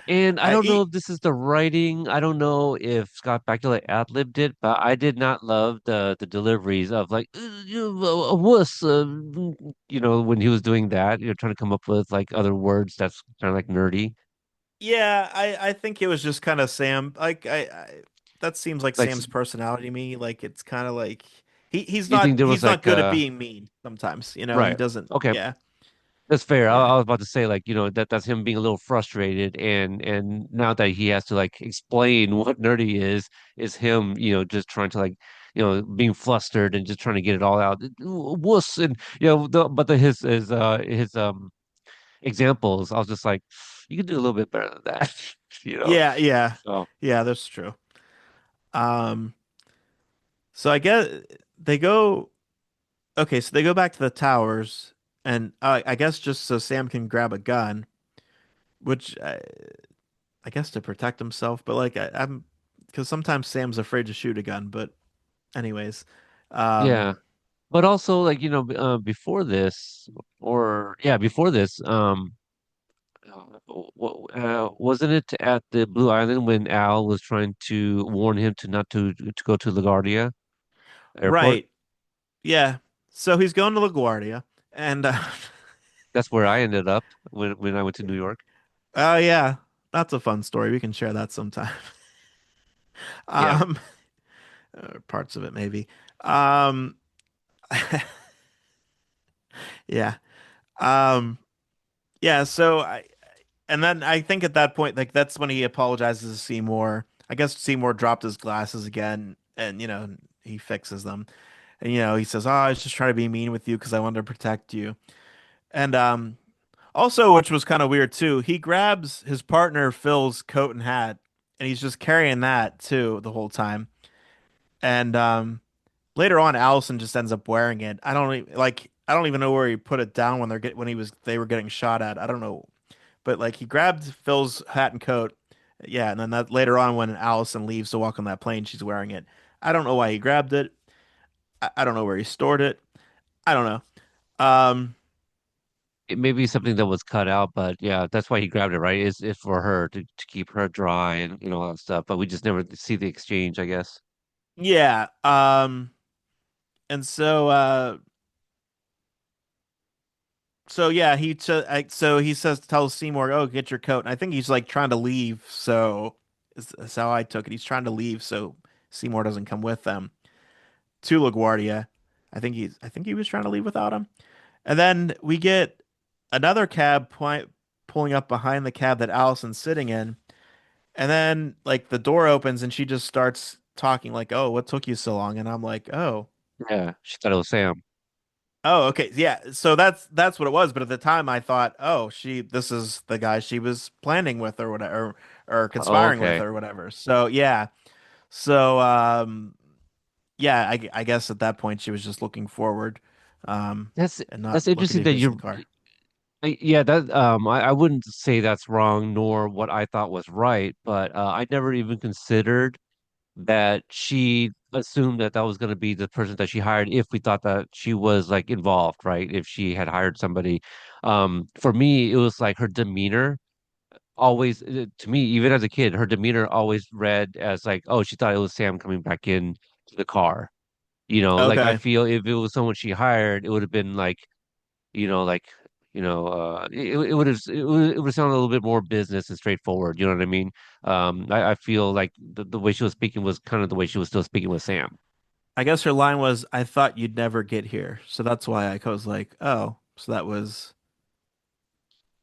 And I I don't know eat. if this is the writing. I don't know if Scott Bakula ad-libbed it, but I did not love the deliveries of like you a wuss, when he was doing that, trying to come up with like other words that's kind of like nerdy. Yeah. I think it was just kind of Sam. Like that seems like Like, Sam's personality to me. Like it's kind of like he's you think not there was he's not like good at being mean sometimes. He right? doesn't. Okay, Yeah. that's fair. I Yeah. was about to say like that's him being a little frustrated, and now that he has to like explain what nerdy is him just trying to like being flustered and just trying to get it all out. Wuss and his examples. I was just like, you could do a little bit better than that, you know. Yeah. Yeah. So Yeah. That's true. Um. So I guess they go. Okay, so they go back to the towers, and I guess just so Sam can grab a gun, which I guess to protect himself. But like I'm, because sometimes Sam's afraid to shoot a gun. But anyways, um, yeah, but also like before this before this wasn't it at the Blue Island when Al was trying to warn him to not to go to LaGuardia Airport? right, yeah. So he's going to LaGuardia, and That's where I ended up when I went to New York. oh yeah, that's a fun story. We can share that sometime. Yeah, Um, parts of it maybe. Um, yeah. Um, yeah. So and then I think at that point, like that's when he apologizes to Seymour. I guess Seymour dropped his glasses again, and he fixes them. And he says, "Oh, I was just trying to be mean with you because I wanted to protect you." And also, which was kind of weird too, he grabs his partner Phil's coat and hat, and he's just carrying that too the whole time. And later on, Allison just ends up wearing it. I don't even know where he put it down when they were getting shot at. I don't know, but like he grabbed Phil's hat and coat. Yeah, and then that later on when Allison leaves to walk on that plane, she's wearing it. I don't know why he grabbed it. I don't know where he stored it. I don't know. Um, it may be something that was cut out, but yeah, that's why he grabbed it, right? Is for her to keep her dry and all that stuff. But we just never see the exchange, I guess. yeah. And so yeah, so he tells Seymour, "Oh, get your coat." And I think he's like trying to leave. So is how I took it. He's trying to leave so Seymour doesn't come with them to LaGuardia. I think he was trying to leave without him. And then we get another pulling up behind the cab that Allison's sitting in. And then like the door opens and she just starts talking like, "Oh, what took you so long?" And I'm like, "Oh. Yeah, she thought it was Sam. Oh, okay. Yeah. So that's what it was, but at the time I thought, "Oh, this is the guy she was planning with or whatever or Oh, conspiring with okay. or whatever." So, yeah. So, yeah, I guess at that point she was just looking forward um That's and that's not looking interesting to that get us in you're the car. yeah, that I wouldn't say that's wrong nor what I thought was right, but I never even considered that she assumed that that was going to be the person that she hired if we thought that she was like involved, right? If she had hired somebody. For me, it was like her demeanor always, to me, even as a kid, her demeanor always read as like, oh, she thought it was Sam coming back in to the car. Like I Okay. feel if it was someone she hired, it would have been like, like, it would have it would sound a little bit more business and straightforward. You know what I mean? I feel like the way she was speaking was kind of the way she was still speaking with Sam. I guess her line was, "I thought you'd never get here." So that's why I was like, "Oh, so that was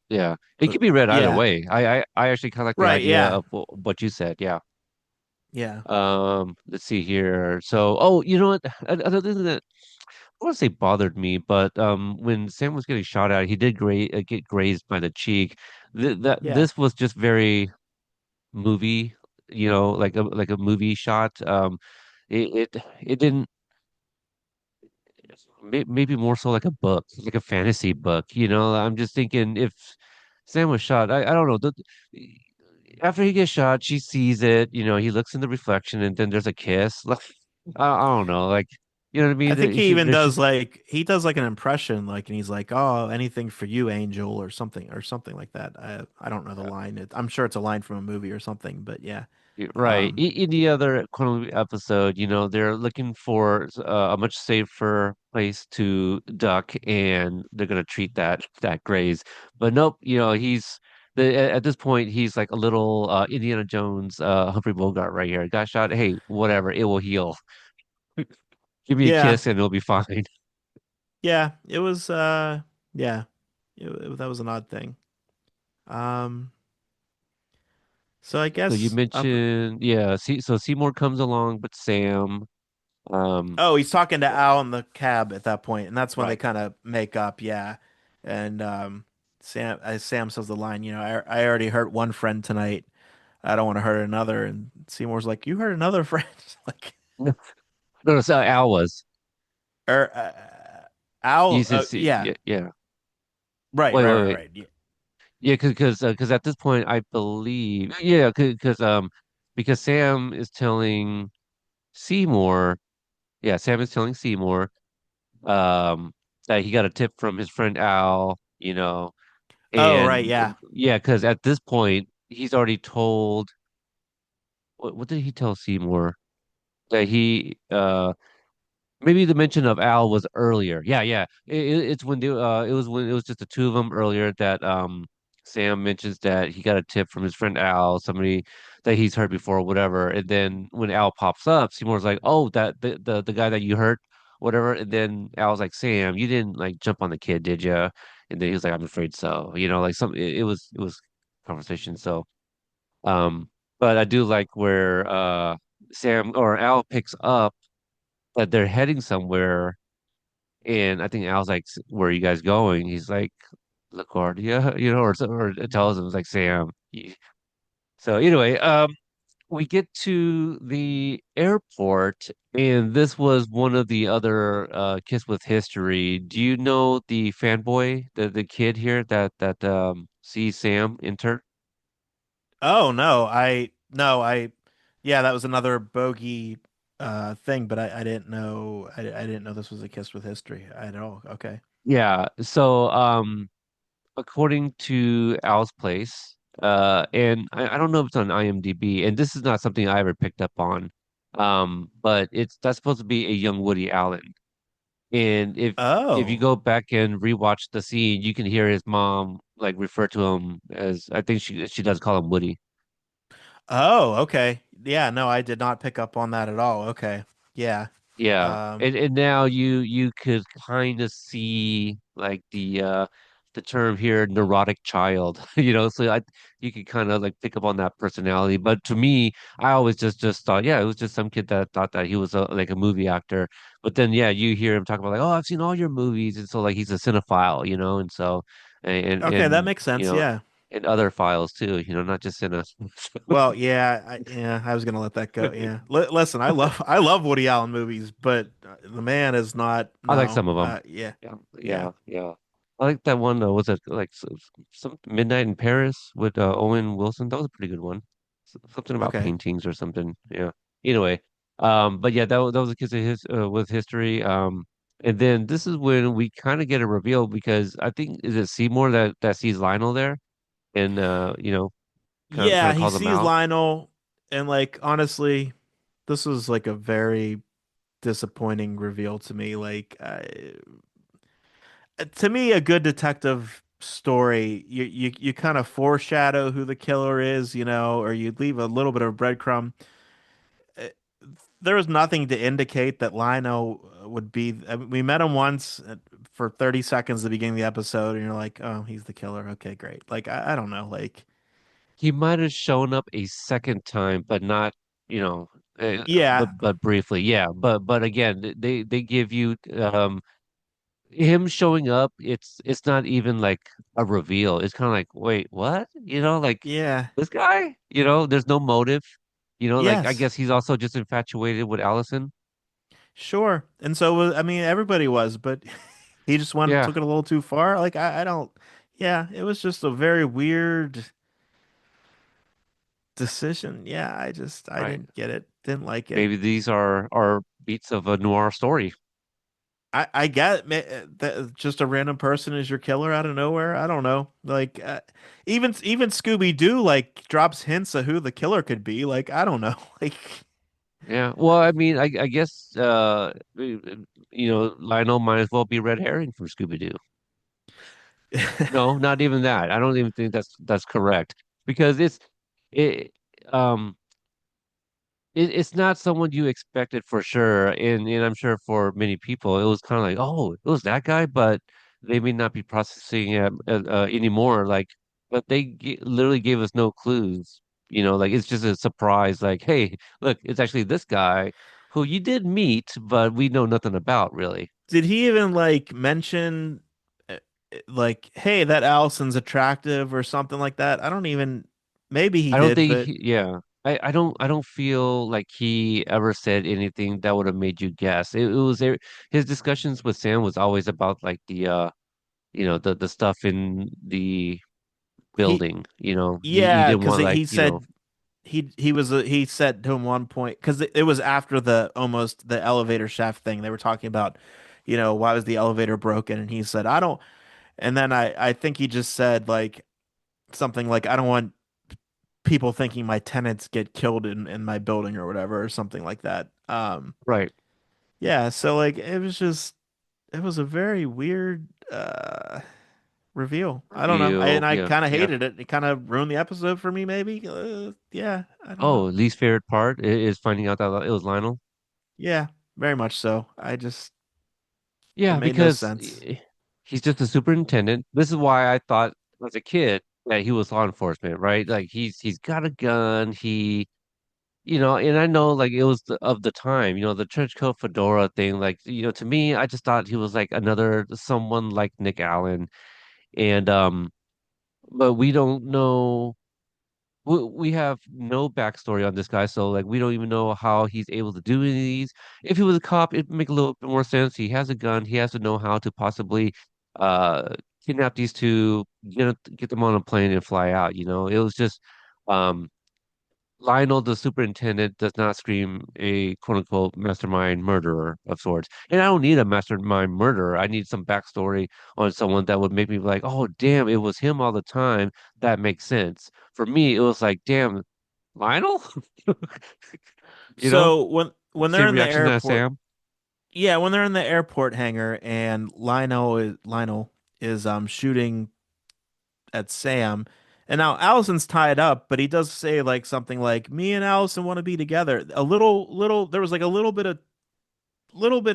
Yeah, it could be read either yeah. way. I actually kind of like the Right, idea yeah. of what you said. Yeah. Yeah. Let's see here. So, oh, you know what? Another thing that I want to say bothered me, but when Sam was getting shot at, he did get grazed by the cheek. Yeah. This was just very movie, like a movie shot. It didn't. Maybe more so like a book, like a fantasy book. I'm just thinking if Sam was shot, I don't know. After he gets shot, she sees it. He looks in the reflection, and then there's a kiss. Like I don't know, like you know what I I mean? think he even There should, does he does like an impression like and he's like, "Oh, anything for you, Angel," or something like that. I don't know the line. I'm sure it's a line from a movie or something, but yeah. right. Um In the other Quantum episode, they're looking for a much safer place to duck, and they're gonna treat that graze. But nope, at this point he's like a little Indiana Jones, Humphrey Bogart right here. Got shot. Hey, whatever, it will heal. Give me a yeah. kiss and it'll be fine. Yeah, it was yeah. That was an odd thing. Um so I So you guess up mentioned, yeah. So Seymour comes along, but Sam, um, Oh, he's talking to Al in the cab at that point, and that's when they right. kind of make up, yeah. And Sam says the line, I already hurt one friend tonight. I don't want to hurt another. And Seymour's like, "You hurt another friend?" Like, No, so Al was. or Al, He says, yeah, yeah, yeah. right, Wait, right, wait, right, wait. right. Yeah. Yeah, because at this point, I believe, yeah, because Sam is telling Seymour, yeah, Sam is telling Seymour, um, that he got a tip from his friend Al, Oh, right, and yeah. yeah, because at this point, he's already told, what did he tell Seymour? That maybe the mention of Al was earlier. Yeah, yeah. It was just the two of them earlier that Sam mentions that he got a tip from his friend Al, somebody that he's heard before, whatever. And then when Al pops up, Seymour's like, "Oh, that the guy that you hurt, whatever." And then Al's like, "Sam, you didn't like jump on the kid, did you?" And then he was like, "I'm afraid so." Like it was conversation. So but I do like where Sam or Al picks up that they're heading somewhere, and I think Al's like, "Where are you guys going?" He's like, "LaGuardia," or it tells him it's like Sam. So anyway, we get to the airport, and this was one of the other Kiss with History. Do you know the fanboy, the kid here that sees Sam enter? Oh no, yeah, that was another bogey thing, but I didn't know I didn't know this was a Kiss with History at all. Okay. Yeah. So according to Al's Place, and I don't know if it's on IMDb, and this is not something I ever picked up on, but that's supposed to be a young Woody Allen. And if you Oh. go back and rewatch the scene, you can hear his mom like refer to him as I think she does call him Woody. Oh, okay. Yeah, no, I did not pick up on that at all. Okay. Yeah. Yeah, Um, and now you could kind of see like the term here, neurotic child. So you could kind of like pick up on that personality. But to me, I always just thought, yeah, it was just some kid that thought that he was like a movie actor. But then yeah, you hear him talk about like, oh, I've seen all your movies, and so like he's a cinephile, and so okay, that and makes sense. Yeah. and other files too, not just in a. Well, yeah, I was gonna let that go. Yeah. Listen, I love Woody Allen movies, but the man is not. I like No. some of them. Yeah. Yeah, Yeah. yeah. I like that one though. Was it like some Midnight in Paris with Owen Wilson? That was a pretty good one. Something about Okay. paintings or something. Yeah. Anyway, but yeah, that was a kiss of his with history. And then this is when we kind of get a reveal because I think is it Seymour that sees Lionel there and kind Yeah, of he calls him sees out. Lionel, and like honestly, this was like a very disappointing reveal to me. Like, to me, a good detective story, you kind of foreshadow who the killer is, or you leave a little bit of breadcrumb. Uh, There was nothing to indicate that Lino would be. I mean, we met him once for 30 seconds at the beginning of the episode, and you're like, oh, he's the killer. Okay, great. Like, I don't know. Like, He might have shown up a second time, but not, you know, yeah, but briefly. Yeah, but again, they give you him showing up. It's not even like a reveal. It's kind of like, wait, what? Like yeah, this guy. There's no motive. Like I yes, guess he's also just infatuated with Allison. sure. And so, I mean, everybody was, but he just went, Yeah, took it a little too far. Like, I don't, yeah, it was just a very weird decision. Yeah, I right. didn't get it. Didn't like it. Maybe these are beats of a noir story. I get that just a random person is your killer out of nowhere. I don't know. Like even Scooby Doo like drops hints of who the killer could be. Like I don't know. Like Yeah. Well, I mean, I guess Lionel might as well be Red Herring from Scooby-Doo. No, not even that. I don't even think that's correct because it um it's not someone you expected for sure, and I'm sure for many people it was kind of like, oh, it was that guy, but they may not be processing it anymore. Like, but literally gave us no clues. Like it's just a surprise. Like, hey, look, it's actually this guy who you did meet, but we know nothing about really. did he even like mention uh, like hey that Allison's attractive or something like that? I don't even maybe he I don't did, think but yeah. I don't feel like he ever said anything that would have made you guess. It was his discussions with Sam was always about like the stuff in the he building. He yeah, didn't because want like, he said he said to him one point because it was after the almost the elevator shaft thing they were talking about, why was the elevator broken, and he said I don't, and then I think he just said like something like I don't want people thinking my tenants get killed in my building or whatever or something like that. right Yeah, so like it was a very weird reveal. I don't know. review. I Yeah, kind of yeah. hated it. It kind of ruined the episode for me maybe. Yeah, I don't Oh, know. least favorite part is finding out that it was Lionel. Yeah, very much so. It Yeah, made no because sense. he's just a superintendent. This is why I thought as a kid that he was law enforcement, right? Like he's got a gun. And I know like it was of the time, the trench coat fedora thing. Like, to me, I just thought he was like another someone like Nick Allen. And but we don't know. We have no backstory on this guy, so like we don't even know how he's able to do any of these. If he was a cop, it'd make a little bit more sense. He has a gun. He has to know how to possibly uh kidnap these two, get them on a plane and fly out. It was just um Lionel, the superintendent, does not scream a quote unquote mastermind murderer of sorts. And I don't need a mastermind murderer. I need some backstory on someone that would make me be like, oh, damn, it was him all the time. That makes sense. For me, it was like, damn, Lionel? You know, So when they're Same in the reaction as airport, Sam. yeah, when they're in the airport hangar and Lionel is shooting at Sam And now Allison's tied up, but he does say like something like, "Me and Allison want to be together." A little. There was like a little bit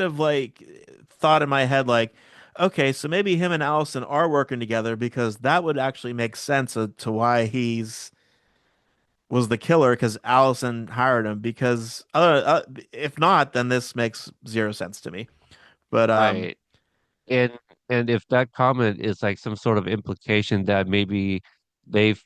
of like thought in my head, like, okay, so maybe him and Allison are working together because that would actually make sense to why he's was the killer because Allison hired him. Because if not, then this makes zero sense to me. But Right. And if that comment is like some sort of implication that maybe they've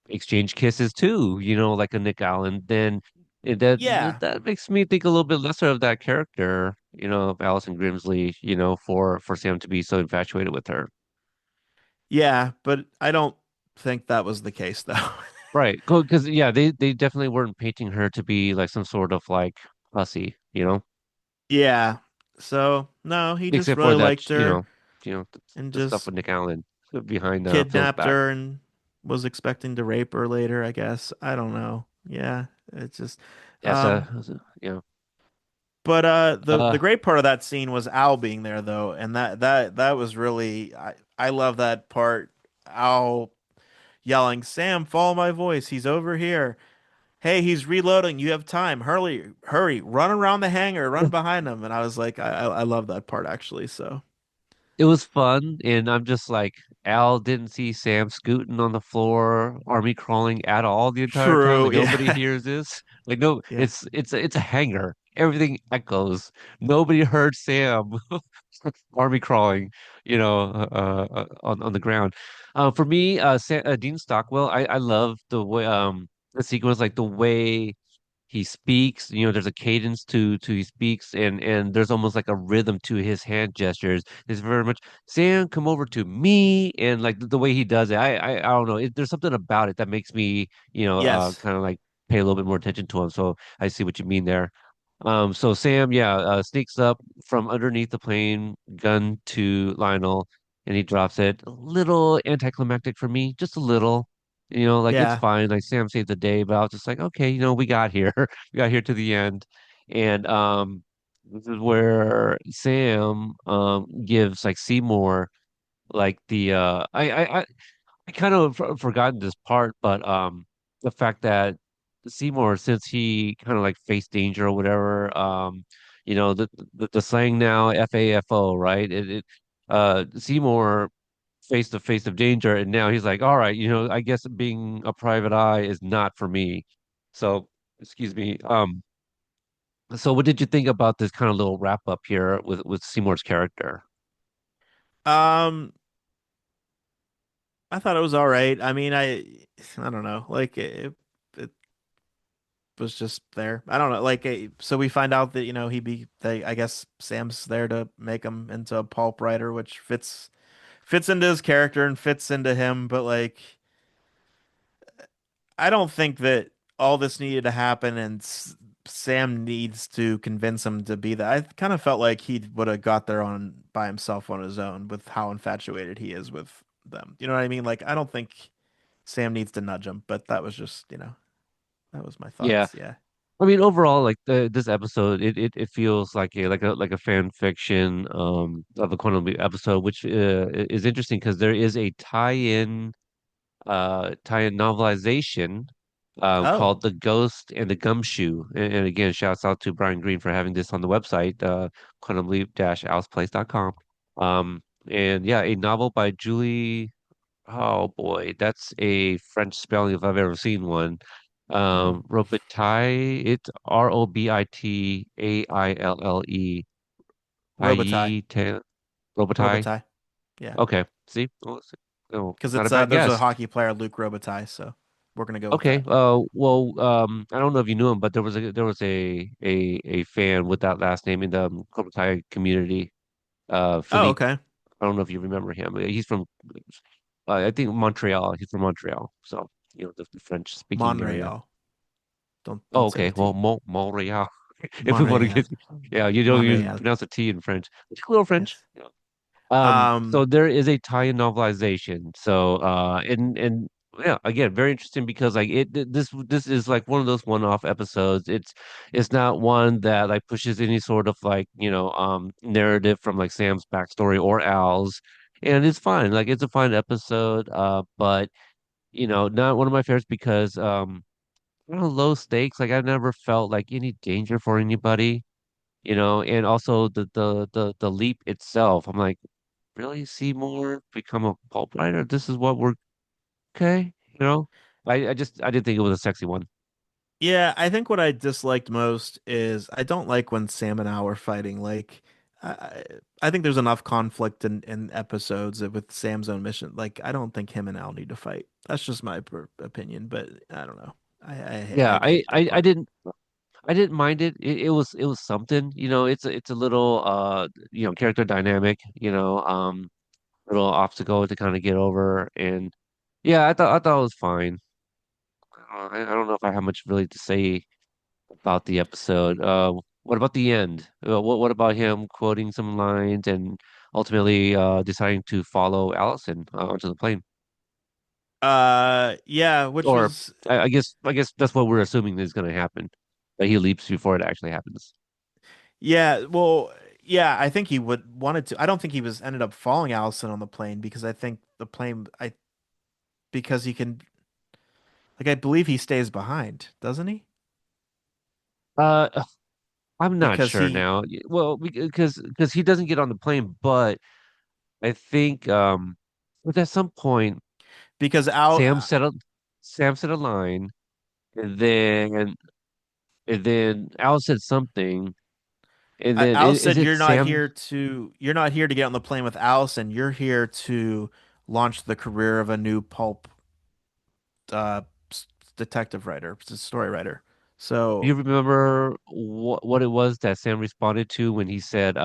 exchanged kisses too, like a Nick Allen, then yeah, that makes me think a little bit lesser of that character, of Allison Grimsley, for Sam to be so infatuated with her. yeah, but I don't think that was the case though. Right. Because yeah, they definitely weren't painting her to be like some sort of like hussy, Yeah. So no, he just except for really that, liked her and the stuff just with Nick Allen behind Phil's kidnapped back. her and was expecting to rape her later, I guess. I don't know. Yeah, it's just That's um yeah. but the Uh, great part of that scene was Al being there though, and that was really I love that part. Al yelling, "Sam, follow my voice. He's over here. Hey, he's reloading. You have time. Hurry, hurry. Run around the hangar, run behind him." And I was like, I love that part actually. So it was fun, and I'm just like, Al didn't see Sam scooting on the floor, army crawling at all the entire time. true. Like nobody Yeah. hears this. Like no, Yeah. it's a hangar. Everything echoes. Nobody heard Sam army crawling, on the ground. For me, Dean Stockwell, I love the way the sequence, like the way he speaks. There's a cadence to he speaks, and there's almost like a rhythm to his hand gestures. It's very much Sam, come over to me, and like the way he does it, I don't know. There's something about it that makes me, Yes. kind of like pay a little bit more attention to him. So I see what you mean there. So Sam, yeah, sneaks up from underneath the plane, gun to Lionel, and he drops it. A little anticlimactic for me, just a little. Like it's Yeah. fine. Like Sam saved the day, but I was just like, okay, we got here. We got here to the end. And this is where Sam gives like Seymour like the I kind of forgotten this part, but the fact that Seymour, since he kind of like faced danger or whatever, the slang now FAFO, right? Seymour faced the face of danger, and now he's like, all right, I guess being a private eye is not for me. So, excuse me. So what did you think about this kind of little wrap up here with Seymour's character? Um, I thought it was all right. I mean, I don't know. Like it was just there. I don't know. Like so we find out that they I guess Sam's there to make him into a pulp writer, which fits into his character and fits into him, but like I don't think that all this needed to happen and Sam needs to convince him to be that. I kind of felt like he would have got there on by himself on his own with how infatuated he is with them. You know what I mean? Like I don't think Sam needs to nudge him, but that was just, that was my Yeah. thoughts. Yeah. I mean, overall, like this episode, it feels like a fan fiction of a Quantum Leap episode, which is interesting because there is a tie-in novelization Oh, called The Ghost and the Gumshoe. And again, shouts out to Brian Green for having this on the website, quantumleap-aliceplace.com. And yeah, a novel by Julie. Oh boy, that's a French spelling if I've ever seen one. hmm. Robitaille, it's Robitaille. Robitaille. Robitaille. Robitaille. Yeah. Okay, see, Because not a it's bad there's a guess. hockey player, Luc Robitaille, so we're gonna go with Okay, that. well, I don't know if you knew him, but there was a fan with that last name in the Robitaille community. Oh, Philippe. okay. I don't know if you remember him. He's from, I think Montreal. He's from Montreal, so the French-speaking area. Montreal. Don't Oh, don't say okay. the Well, T. Montreal. If we want to Montreal. get, yeah, you don't even Montreal. pronounce the T in French. It's a little French. Yes. Yeah. So Um. there is a tie-in novelization. So, and yeah, again, very interesting because like this is like one of those one-off episodes. It's not one that like pushes any sort of like narrative from like Sam's backstory or Al's, and it's fine. Like it's a fine episode. But not one of my favorites because kind of low stakes. Like I've never felt like any danger for anybody, and also the leap itself. I'm like, really, Seymour become a pulp writer? This is what we're okay, you know? I didn't think it was a sexy one. Yeah, I think what I disliked most is I don't like when Sam and Al are fighting. Like, I, I think there's enough conflict in episodes with Sam's own mission. Like, I don't think him and Al need to fight. That's just my opinion, but I don't know. Yeah, I hate that part. I didn't mind it. It was something, it's a little character dynamic, little obstacle to kind of get over. And yeah, I thought it was fine. I don't know if I have much really to say about the episode. What about the end? What about him quoting some lines and ultimately deciding to follow Allison onto the plane? Yeah, which Or was I guess that's what we're assuming is going to happen. That he leaps before it actually happens. yeah. Well, yeah. I think he would wanted to. I don't think he was ended up following Allison on the plane because I think the plane. I because he can. Like, I believe he stays behind, doesn't he? Uh, I'm not Because sure he now. Because he doesn't get on the plane, but I think but at some point because Al Sam set a Sam set a line, and then Al said something, and then Al is said it Sam? you're not here to get on the plane with Allison. You're here to launch the career of a new pulp uh detective writer, story writer. Do you So, remember what it was that Sam responded to when he said,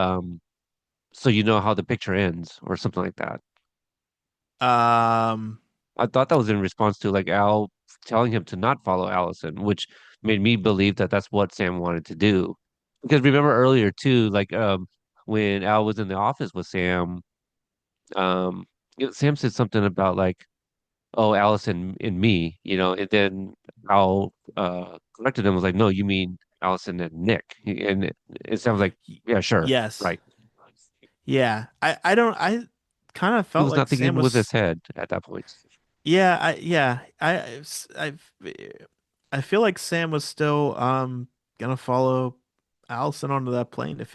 so you know how the picture ends, or something like that? um I thought that was in response to like Al telling him to not follow Allison, which made me believe that that's what Sam wanted to do. Because remember earlier too, like when Al was in the office with Sam, Sam said something about like, "Oh, Allison and me," and then Al corrected him was like, "No, you mean Allison and Nick," and it sounds like, "Yeah, sure, yes. right." Yeah. I don't I kind of He felt was like not Sam thinking with his was head at that point. I feel like Sam was still gonna follow Allison onto that plane if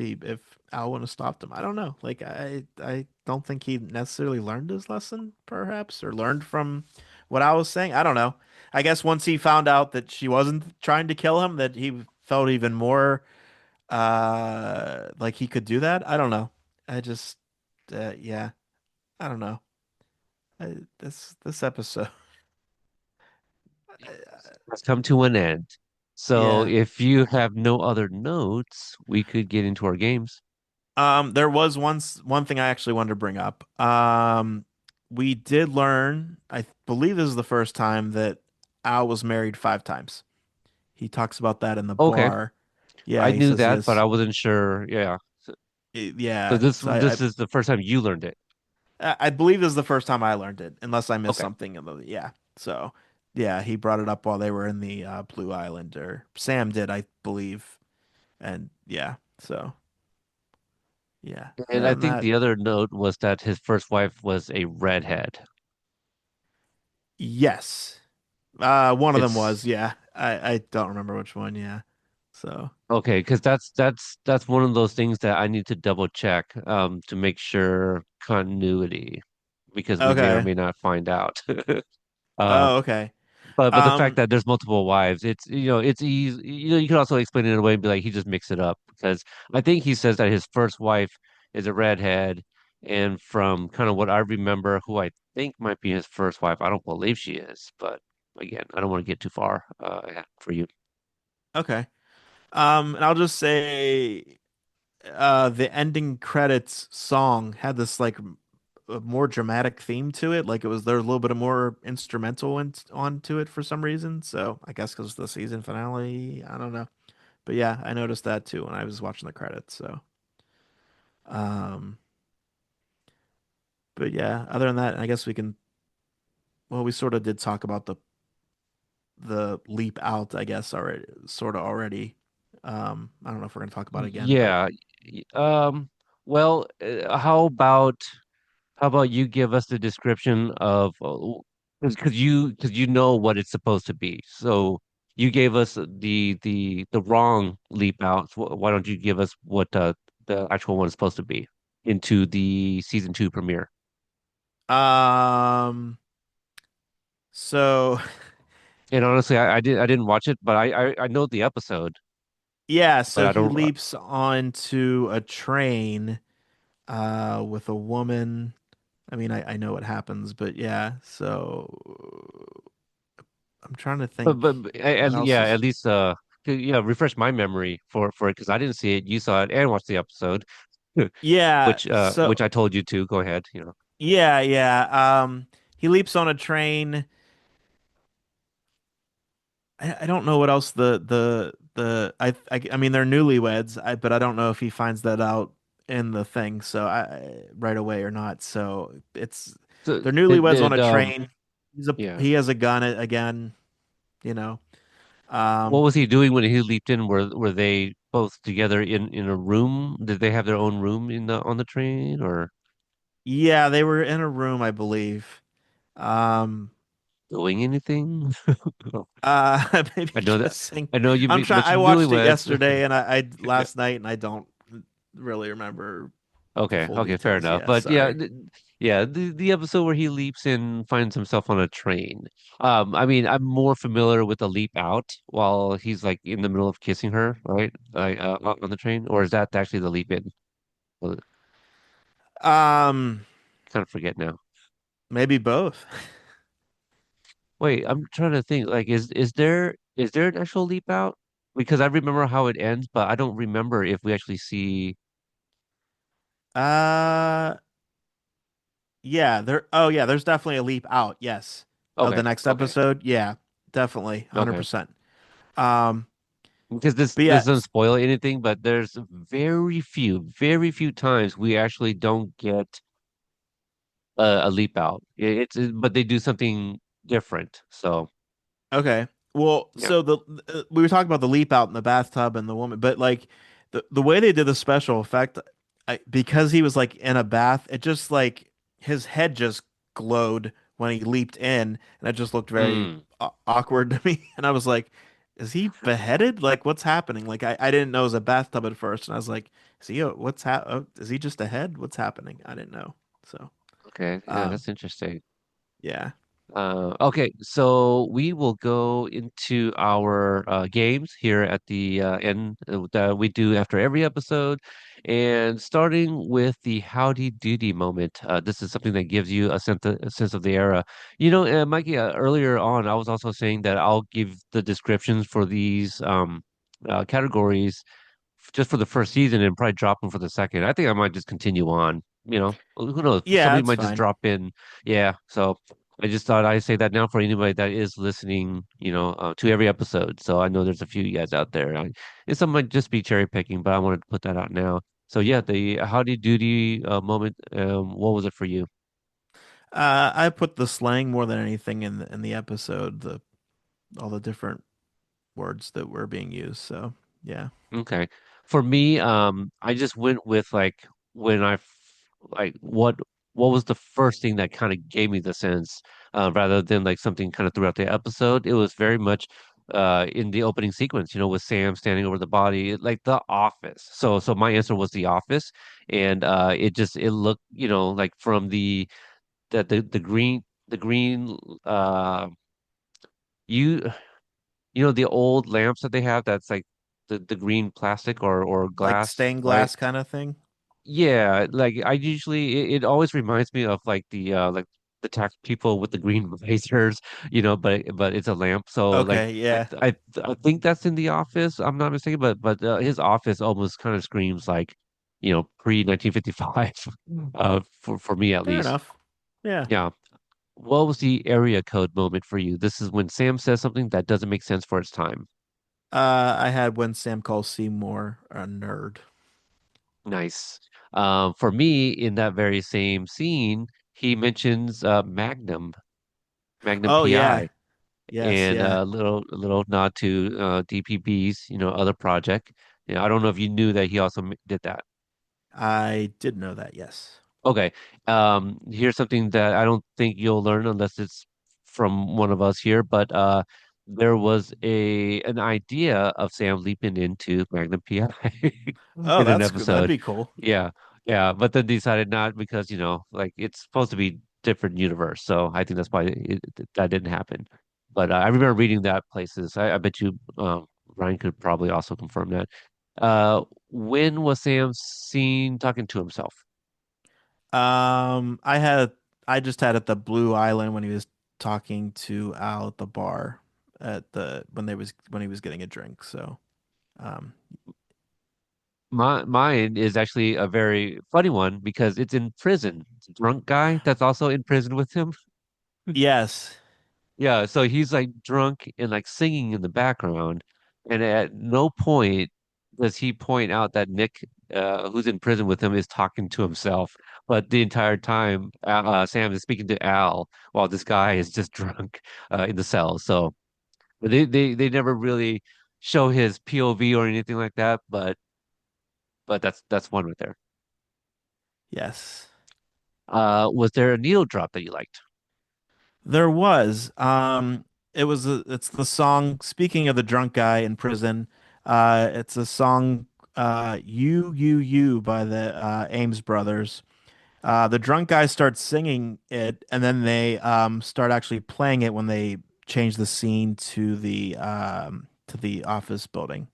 Al wouldn't have stopped him. I don't know. Like, I don't think he necessarily learned his lesson, perhaps, or learned from what Al was saying. I don't know. I guess once he found out that she wasn't trying to kill him, that he felt even more like he could do that. I don't know. I just yeah, I don't know. This episode. Has come to an end. So Yeah. if you have no other notes, we could get into our games. There was one thing I actually wanted to bring up. We did learn, I believe this is the first time that Al was married 5 times. He talks about that in the Okay, bar. Yeah, I he knew says he that, but has. I wasn't sure. Yeah. So Yeah, so this is the first time you learned it. I believe this is the first time I learned it, unless I missed Okay. something in the yeah. So yeah, he brought it up while they were in the Blue Island, or Sam did, I believe, and yeah. So yeah. And Other I than think that, the other note was that his first wife was a redhead. yes. One of them was, It's yeah. I don't remember which one, yeah. So, okay, because that's one of those things that I need to double check to make sure continuity because we may or okay. may not find out. Uh, Oh, okay. but the fact Um, that there's multiple wives, it's easy. You can also explain it in a way and be like he just mixed it up because I think he says that his first wife is a redhead, and from kind of what I remember, who I think might be his first wife, I don't believe she is, but again, I don't want to get too far for you. okay. And I'll just say the ending credits song had this like a more dramatic theme to it. Like, it was there a little bit of more instrumental onto it for some reason. So, I guess because the season finale, I don't know. But yeah, I noticed that too when I was watching the credits. So, um, but yeah, other than that, I guess we can, well, we sort of did talk about the leap out, I guess, already, sort of already. I don't know if we're gonna talk about it again, but Yeah. Well, how about you give us the description of because you know what it's supposed to be. So you gave us the wrong leap out. So why don't you give us what the actual one is supposed to be into the season two premiere? Um, so And honestly, I didn't watch it, but I know the episode, yeah, but so I he don't. leaps onto a train with a woman. I mean, I know what happens, but yeah, so I'm trying to think what else Yeah, is at least yeah, refresh my memory for it because I didn't see it. You saw it and watched the episode, yeah, which so I told you to. Go ahead. You know. yeah. He leaps on a train. I don't know what else I mean they're newlyweds, but I don't know if he finds that out in the thing right away or not. So it's So they're newlyweds on did a train. yeah. He has a gun again, you know. What Um was he doing when he leaped in? Were they both together in a room? Did they have their own room in the on the train or yeah, they were in a room, I believe. Um doing anything? maybe I know that kissing. I know you I mentioned watched it newlyweds. yesterday and I last night and I don't really remember the Okay, full okay, fair details. enough. Yeah, But yeah, sorry. yeah, the episode where he leaps in finds himself on a train. I mean, I'm more familiar with the leap out while he's like in the middle of kissing her, right? Like on the train, or is that actually the leap in? Well, Um kind of forget now. Maybe both. Wait, I'm trying to think. Like, is there an actual leap out? Because I remember how it ends, but I don't remember if we actually see. Uh, yeah, there's definitely a leap out, yes. Of the Okay, next okay, episode. Yeah, definitely, okay. 100%. Um, Because but this yeah, doesn't spoil anything, but there's very few times we actually don't get a leap out. But they do something different. So okay. Well, yeah. so we were talking about the leap out in the bathtub and the woman, but like the way they did the special effect, because he was like in a bath, it just like his head just glowed when he leaped in, and it just looked very Mm, awkward to me. And I was like, is he beheaded? Like, what's happening? Like, I didn't know it was a bathtub at first, and I was like, is he just a head? What's happening? I didn't know. So, okay, yeah, um, that's interesting. yeah. Okay, so we will go into our games here at the end that we do after every episode, and starting with the howdy doody moment. This is something that gives you a sense of the era. You know, Mikey, earlier on, I was also saying that I'll give the descriptions for these categories just for the first season and probably drop them for the second. I think I might just continue on. You know, who knows? Yeah, Somebody that's might just fine. drop in. Yeah. So I just thought I'd say that now for anybody that is listening, you know, to every episode. So I know there's a few of you guys out there. And some might just be cherry picking, but I wanted to put that out now. So yeah, the howdy doody moment. What was it for you? I put the slang more than anything in the episode, the all the different words that were being used. So, yeah. Okay. For me, I just went with like when like what was the first thing that kind of gave me the sense, rather than like something kind of throughout the episode. It was very much in the opening sequence, you know, with Sam standing over the body, like The Office. So my answer was The Office, and it looked, you know, like from the green you you know the old lamps that they have that's like the green plastic or Like glass, stained right? glass kind of thing. Yeah, like I usually it always reminds me of like the tax people with the green visors, you know, but it's a lamp. So like Okay, yeah. I think that's in the office. I'm not mistaken, but his office almost kind of screams like, you know, pre 1955 for me at Fair least. enough. Yeah. Yeah. What was the area code moment for you? This is when Sam says something that doesn't make sense for its time. I had when Sam calls Seymour a nerd. Nice. For me, in that very same scene, he mentions Magnum Oh yeah. PI, Yes, and yeah. a little nod to DPB's, you know, other project. You know, I don't know if you knew that he also did that. I did know that, yes. Okay. Here's something that I don't think you'll learn unless it's from one of us here, but there was a an idea of Sam leaping into Magnum PI Oh, in an that's good. That'd episode. be cool. Yeah, yeah, but then decided not because like it's supposed to be different universe, so I think that's why that didn't happen. But I remember reading that places. I bet you Ryan could probably also confirm that. When was Sam seen talking to himself? I had I just had at the Blue Island when he was talking to Al at the bar at the when he was getting a drink. So, um, Mine is actually a very funny one because it's in prison. It's a drunk guy that's also in prison with him. yes, Yeah, so he's like drunk and like singing in the background, and at no point does he point out that Nick, who's in prison with him, is talking to himself. But the entire time, Sam is speaking to Al while this guy is just drunk in the cell. So they never really show his POV or anything like that. But that's one right there. yes, Was there a needle drop that you liked? there was. It's the song. Speaking of the drunk guy in prison, it's a song, You" by the Ames Brothers. The drunk guy starts singing it, and then they start actually playing it when they change the scene to the office building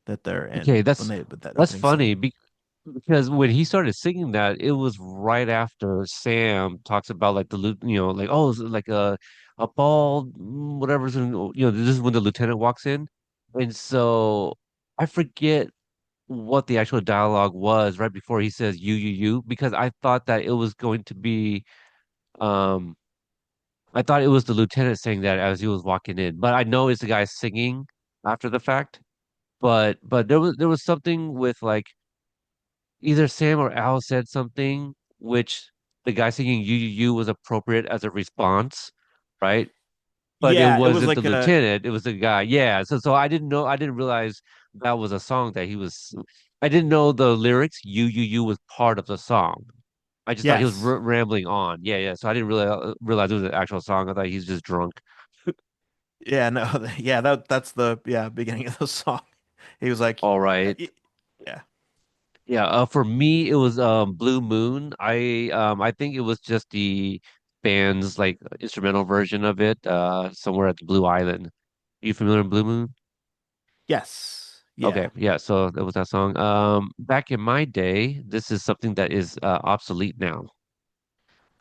that they're in Okay, when they with that that's opening scene. funny because when he started singing that, it was right after Sam talks about like like oh, it's like a bald whatever's in, this is when the lieutenant walks in, and so I forget what the actual dialogue was right before he says you because I thought that it was going to be um I thought it was the lieutenant saying that as he was walking in, but I know it's the guy singing after the fact. But there was something with like either Sam or Al said something which the guy singing you was appropriate as a response, right? But it Yeah, it was wasn't the like a lieutenant, it was the guy. Yeah. So I didn't realize that was a song that he was I didn't know the lyrics you was part of the song. I just thought he was yes, rambling on. Yeah, yeah. So I didn't really realize it was an actual song. I thought he's just drunk. yeah, no, yeah, that's the beginning of the song. He was like, All right. yeah, Yeah, for me it was Blue Moon. I think it was just the band's like instrumental version of it, somewhere at the Blue Island. You familiar with Blue Moon? yes, Okay, yeah. yeah, so that was that song. Back in my day, this is something that is obsolete now.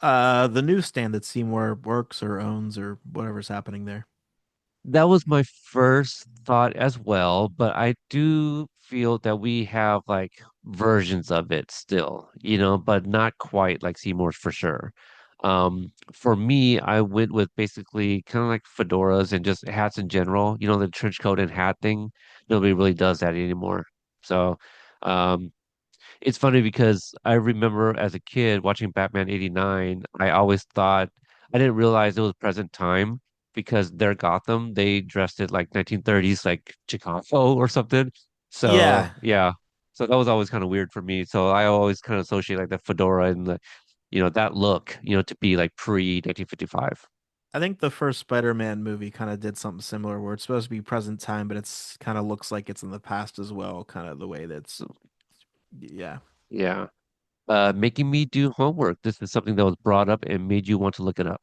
The newsstand that Seymour works or owns or whatever's happening there. That was my first thought as well, but I do feel that we have like versions of it still, but not quite like Seymour's for sure. For me, I went with basically kind of like fedoras and just hats in general, the trench coat and hat thing. Nobody really does that anymore. So, um, it's funny because I remember as a kid watching Batman 89, I always thought I didn't realize it was present time because their Gotham, they dressed it like 1930s, like Chicago or something. Yeah, So, yeah. So that was always kind of weird for me. So I always kind of associate like the fedora and that look, to be like pre 1955. I think the first Spider-Man movie kind of did something similar where it's supposed to be present time, but it's kind of looks like it's in the past as well, kind of the way that's So, yeah. yeah. Making me do homework. This is something that was brought up and made you want to look it up.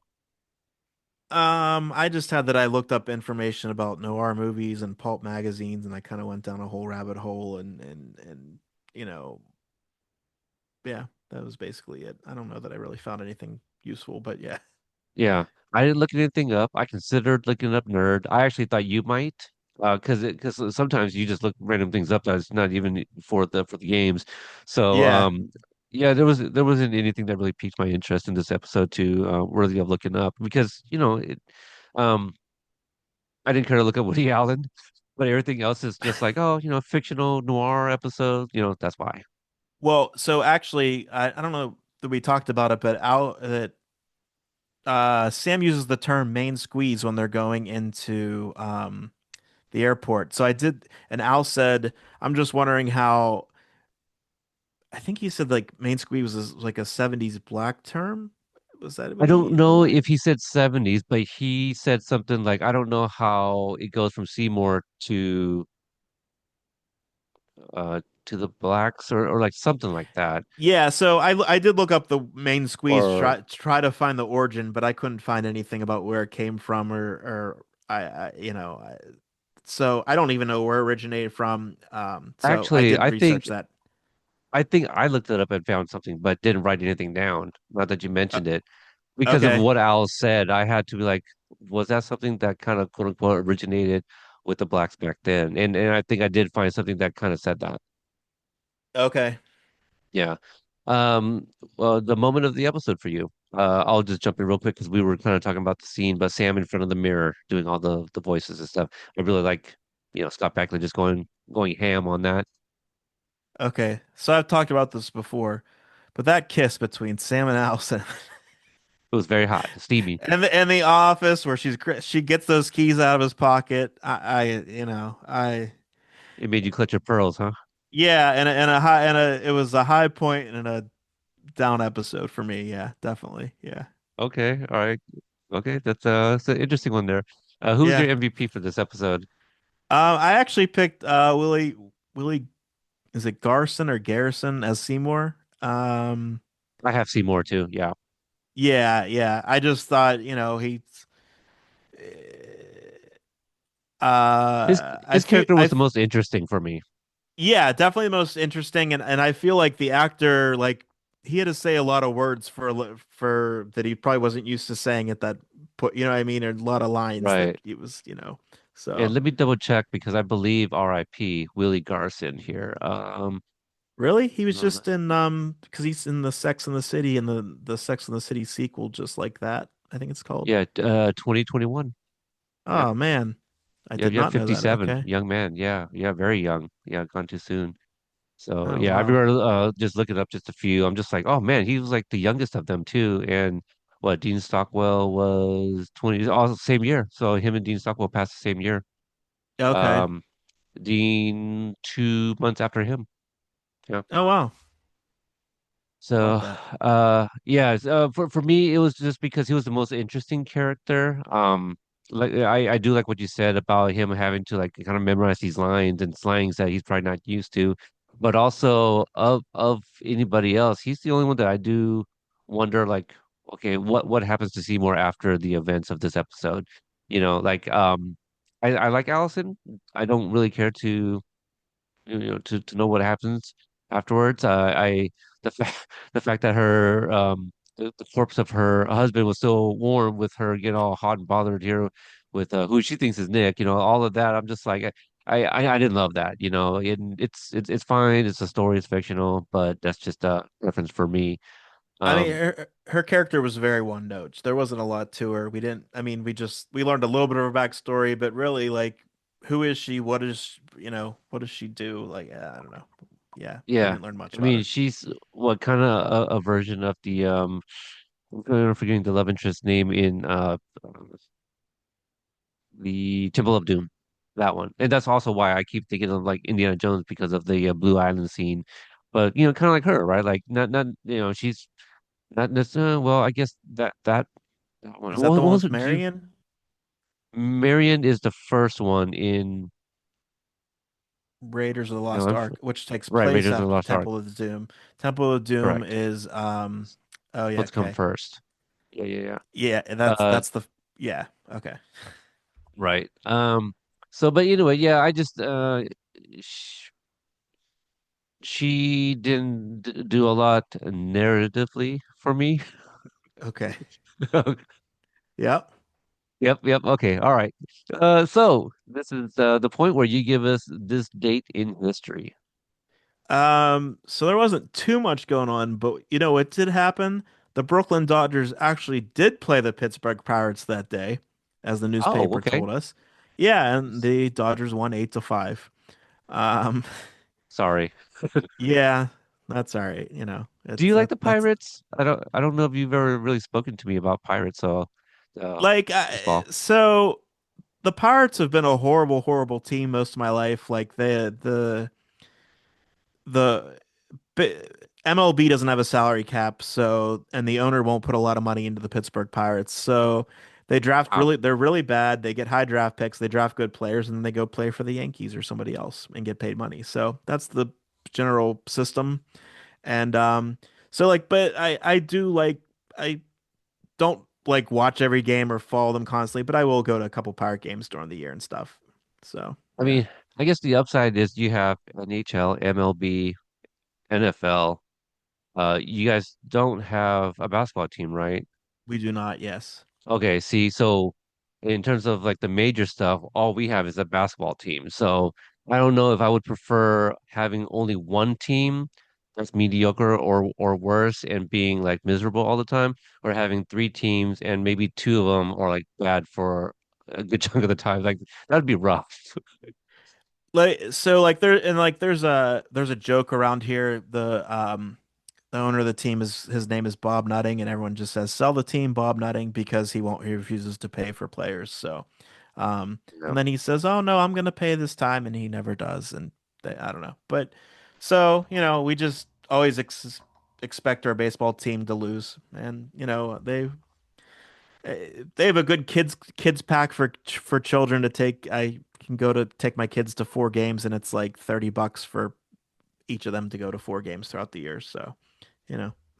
I just had that I looked up information about noir movies and pulp magazines, and I kind of went down a whole rabbit hole, and you know, yeah, that was basically it. I don't know that I really found anything useful, but yeah, Yeah, I didn't look anything up. I considered looking up nerd. I actually thought you might, because sometimes you just look random things up that's not even for the games. So yeah. yeah, there wasn't anything that really piqued my interest in this episode to worthy of looking up because um I didn't care to look up Woody Allen, but everything else is just like oh fictional noir episode. That's why. Well, so actually, I don't know that we talked about it, but Al that Sam uses the term main squeeze when they're going into the airport. So I did, and Al said, I'm just wondering how, I think he said like main squeeze was like a 70s black term. Was that I what don't he know if alluded? he said 70s, but he said something like, I don't know how it goes from Seymour to the blacks or like something like that. Yeah, so I did look up the main squeeze Or try to find the origin, but I couldn't find anything about where it came from or so I don't even know where it originated from. So I actually, didn't research that. I think I looked it up and found something, but didn't write anything down. Not that you Uh, mentioned it. Because of okay, what Al said, I had to be like, was that something that kind of quote unquote originated with the blacks back then? And I think I did find something that kind of said that. okay. Yeah. Um, well, the moment of the episode for you. I'll just jump in real quick because we were kind of talking about the scene, but Sam in front of the mirror doing all the voices and stuff. I really like, Scott Bakula just going ham on that. Okay, so I've talked about this before, but that kiss between Sam and Allison It was very hot, steamy. and the office where she gets those keys out of his pocket. It made you clutch your pearls, huh? Yeah, and a high and a it was a high point and a down episode for me. Yeah, definitely. Yeah, Okay, all right. Okay, that's an interesting one there. Who's yeah. your MVP for this episode? I actually picked Willie. Is it Garson or Garrison as Seymour? I have Seymour too. Yeah, Yeah, yeah. I just thought his I his feel character was the most interesting for me. yeah, definitely the most interesting, and I feel like the actor like he had to say a lot of words for that he probably wasn't used to saying at that put you know what I mean, or a lot of lines that Right. it was And so let me double check because I believe R.I.P. Willie Garson here. really he was No, just in because he's in the Sex and the City and the Sex and the City sequel just like that I think it's called. yeah, 2021. Yep. Oh man, I Yep, did yep, not know that. 57. Okay. Young man. Yeah, yeah, very young. Yeah, gone too soon. So Oh yeah, I wow. remember just looking up just a few. I'm just like, oh man, he was like the youngest of them too. And what, Dean Stockwell was 20, also same year. So him and Dean Stockwell passed the same year. Okay. Um, Dean 2 months after him. Yeah. Oh wow. How about So, that? yeah, for me, it was just because he was the most interesting character. Like I do like what you said about him having to like kind of memorize these lines and slangs that he's probably not used to. But also of anybody else, he's the only one that I do wonder like, okay, what happens to Seymour after the events of this episode? Like I like Allison. I don't really care to know what happens afterwards. I the fact the fact that the corpse of her husband was still warm with her getting all hot and bothered here with who she thinks is Nick, all of that. I'm just like I didn't love that, and it's fine. It's a story, it's fictional, but that's just a reference for me. I mean, Um, her character was very one note. There wasn't a lot to her. We didn't, I mean, we learned a little bit of her backstory, but really, like, who is she? What does she do? Like, I don't know. Yeah, we yeah, didn't learn much I about mean her. she's what kind of a version of the I'm forgetting the love interest name in the Temple of Doom, that one, and that's also why I keep thinking of like Indiana Jones because of the Blue Island scene. But kind of like her, right? Like not she's not necessarily. Well, I guess that one. Is that the What one was with it? Marion? Marion is the first one in. Raiders of the No, Lost Ark, which takes right. place Raiders of the after Lost Ark. Temple of Doom. Temple of Doom Correct. is oh yeah, What's come okay. first? Yeah, yeah, yeah. Yeah, Uh, that's the yeah, okay. right. So, but anyway, yeah, I just sh she didn't do a lot narratively for me. Okay. Yep. Yep, yep. Okay, all right. So this is the point where you give us this date in history. So there wasn't too much going on, but you know what did happen? The Brooklyn Dodgers actually did play the Pittsburgh Pirates that day, as the Oh, newspaper okay. told us. Yeah, and the Dodgers won 8-5. Um, Sorry. yeah, that's all right. Do you like the That's Pirates? I don't know if you've ever really spoken to me about Pirates, so like baseball. so the Pirates have been a horrible, horrible team most of my life. Like the MLB doesn't have a salary cap, so and the owner won't put a lot of money into the Pittsburgh Pirates. So Wow. they're really bad. They get high draft picks, they draft good players, and then they go play for the Yankees or somebody else and get paid money. So that's the general system. And so like but I do like I don't like watch every game or follow them constantly, but I will go to a couple Pirate games during the year and stuff. So, I yeah, mean, I guess the upside is you have NHL, MLB, NFL. You guys don't have a basketball team, right? we do not, yes. Okay, see, so in terms of like the major stuff, all we have is a basketball team. So I don't know if I would prefer having only one team that's mediocre or worse and being like miserable all the time, or having three teams and maybe two of them are like bad for a good chunk of the time. Like that'd be rough. Like so like there and like there's a joke around here. The owner of the team is his name is Bob Nutting, and everyone just says sell the team Bob Nutting because he refuses to pay for players. So Yeah. and then he says, "Oh no, I'm gonna pay this time," and he never does. And I don't know. But so, we just always expect our baseball team to lose. And they have a good kids pack for children to take. I can go to take my kids to 4 games, and it's like $30 for each of them to go to 4 games throughout the year. So,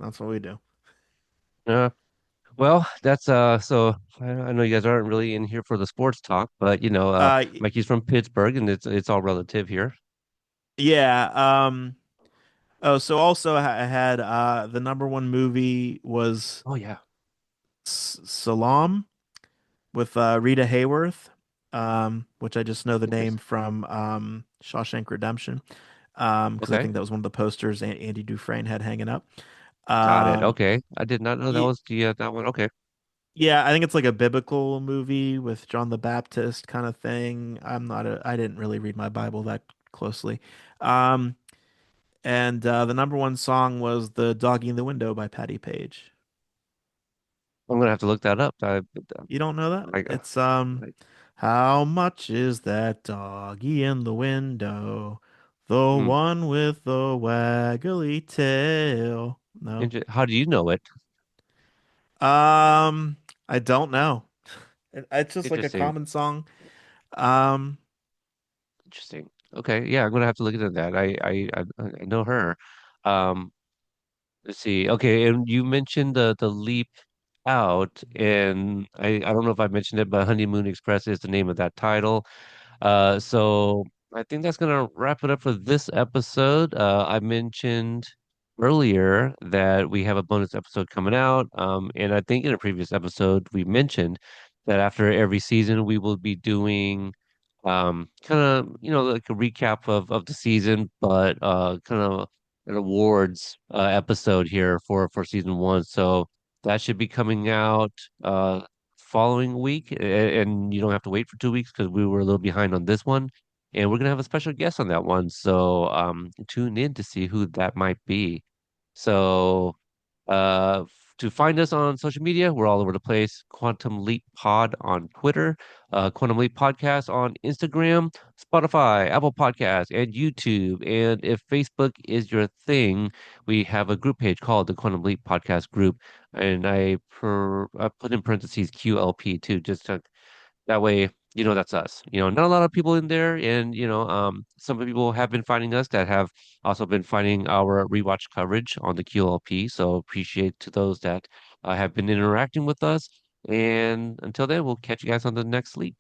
that's what we do. Yeah. Well, that's so I know you guys aren't really in here for the sports talk, but Uh, Mikey's from Pittsburgh and it's all relative here. yeah. Oh, so also I had the number one movie was Oh yeah. Salam with Rita Hayworth, which I just know the name Interesting. from Shawshank Redemption, because I Okay. think that was one of the posters Andy Dufresne had hanging up. Got it. Um, Okay. I did not know that ye- was the that one. Okay. yeah, I think it's like a biblical movie with John the Baptist kind of thing. I didn't really read my Bible that closely. Um, and the number one song was "The Doggy in the Window" by Patti Page. I'm gonna have to look that up. You don't know that? I, It's I how much is that doggy in the window? The hmm. one with the waggly tail. No. How do you know it? Um, I don't know. It's just like a Interesting. common song. Um, Interesting. Okay. Yeah, I'm gonna have to look into that. I know her. Um, let's see. Okay, and you mentioned the leap out, and I don't know if I mentioned it, but Honeymoon Express is the name of that title. So I think that's gonna wrap it up for this episode. I mentioned earlier that we have a bonus episode coming out. And I think in a previous episode we mentioned that after every season we will be doing kind of like a recap of the season, but kind of an awards episode here for season one. So that should be coming out following week, and you don't have to wait for 2 weeks because we were a little behind on this one, and we're gonna have a special guest on that one. So tune in to see who that might be. So to find us on social media, we're all over the place. Quantum Leap Pod on Twitter, Quantum Leap Podcast on Instagram, Spotify, Apple Podcasts, and YouTube. And if Facebook is your thing, we have a group page called the Quantum Leap Podcast Group, and I put in parentheses QLP too, just to that way, that's us. Not a lot of people in there, and some people have been finding us that have also been finding our rewatch coverage on the QLP. So appreciate to those that have been interacting with us. And until then, we'll catch you guys on the next sleep.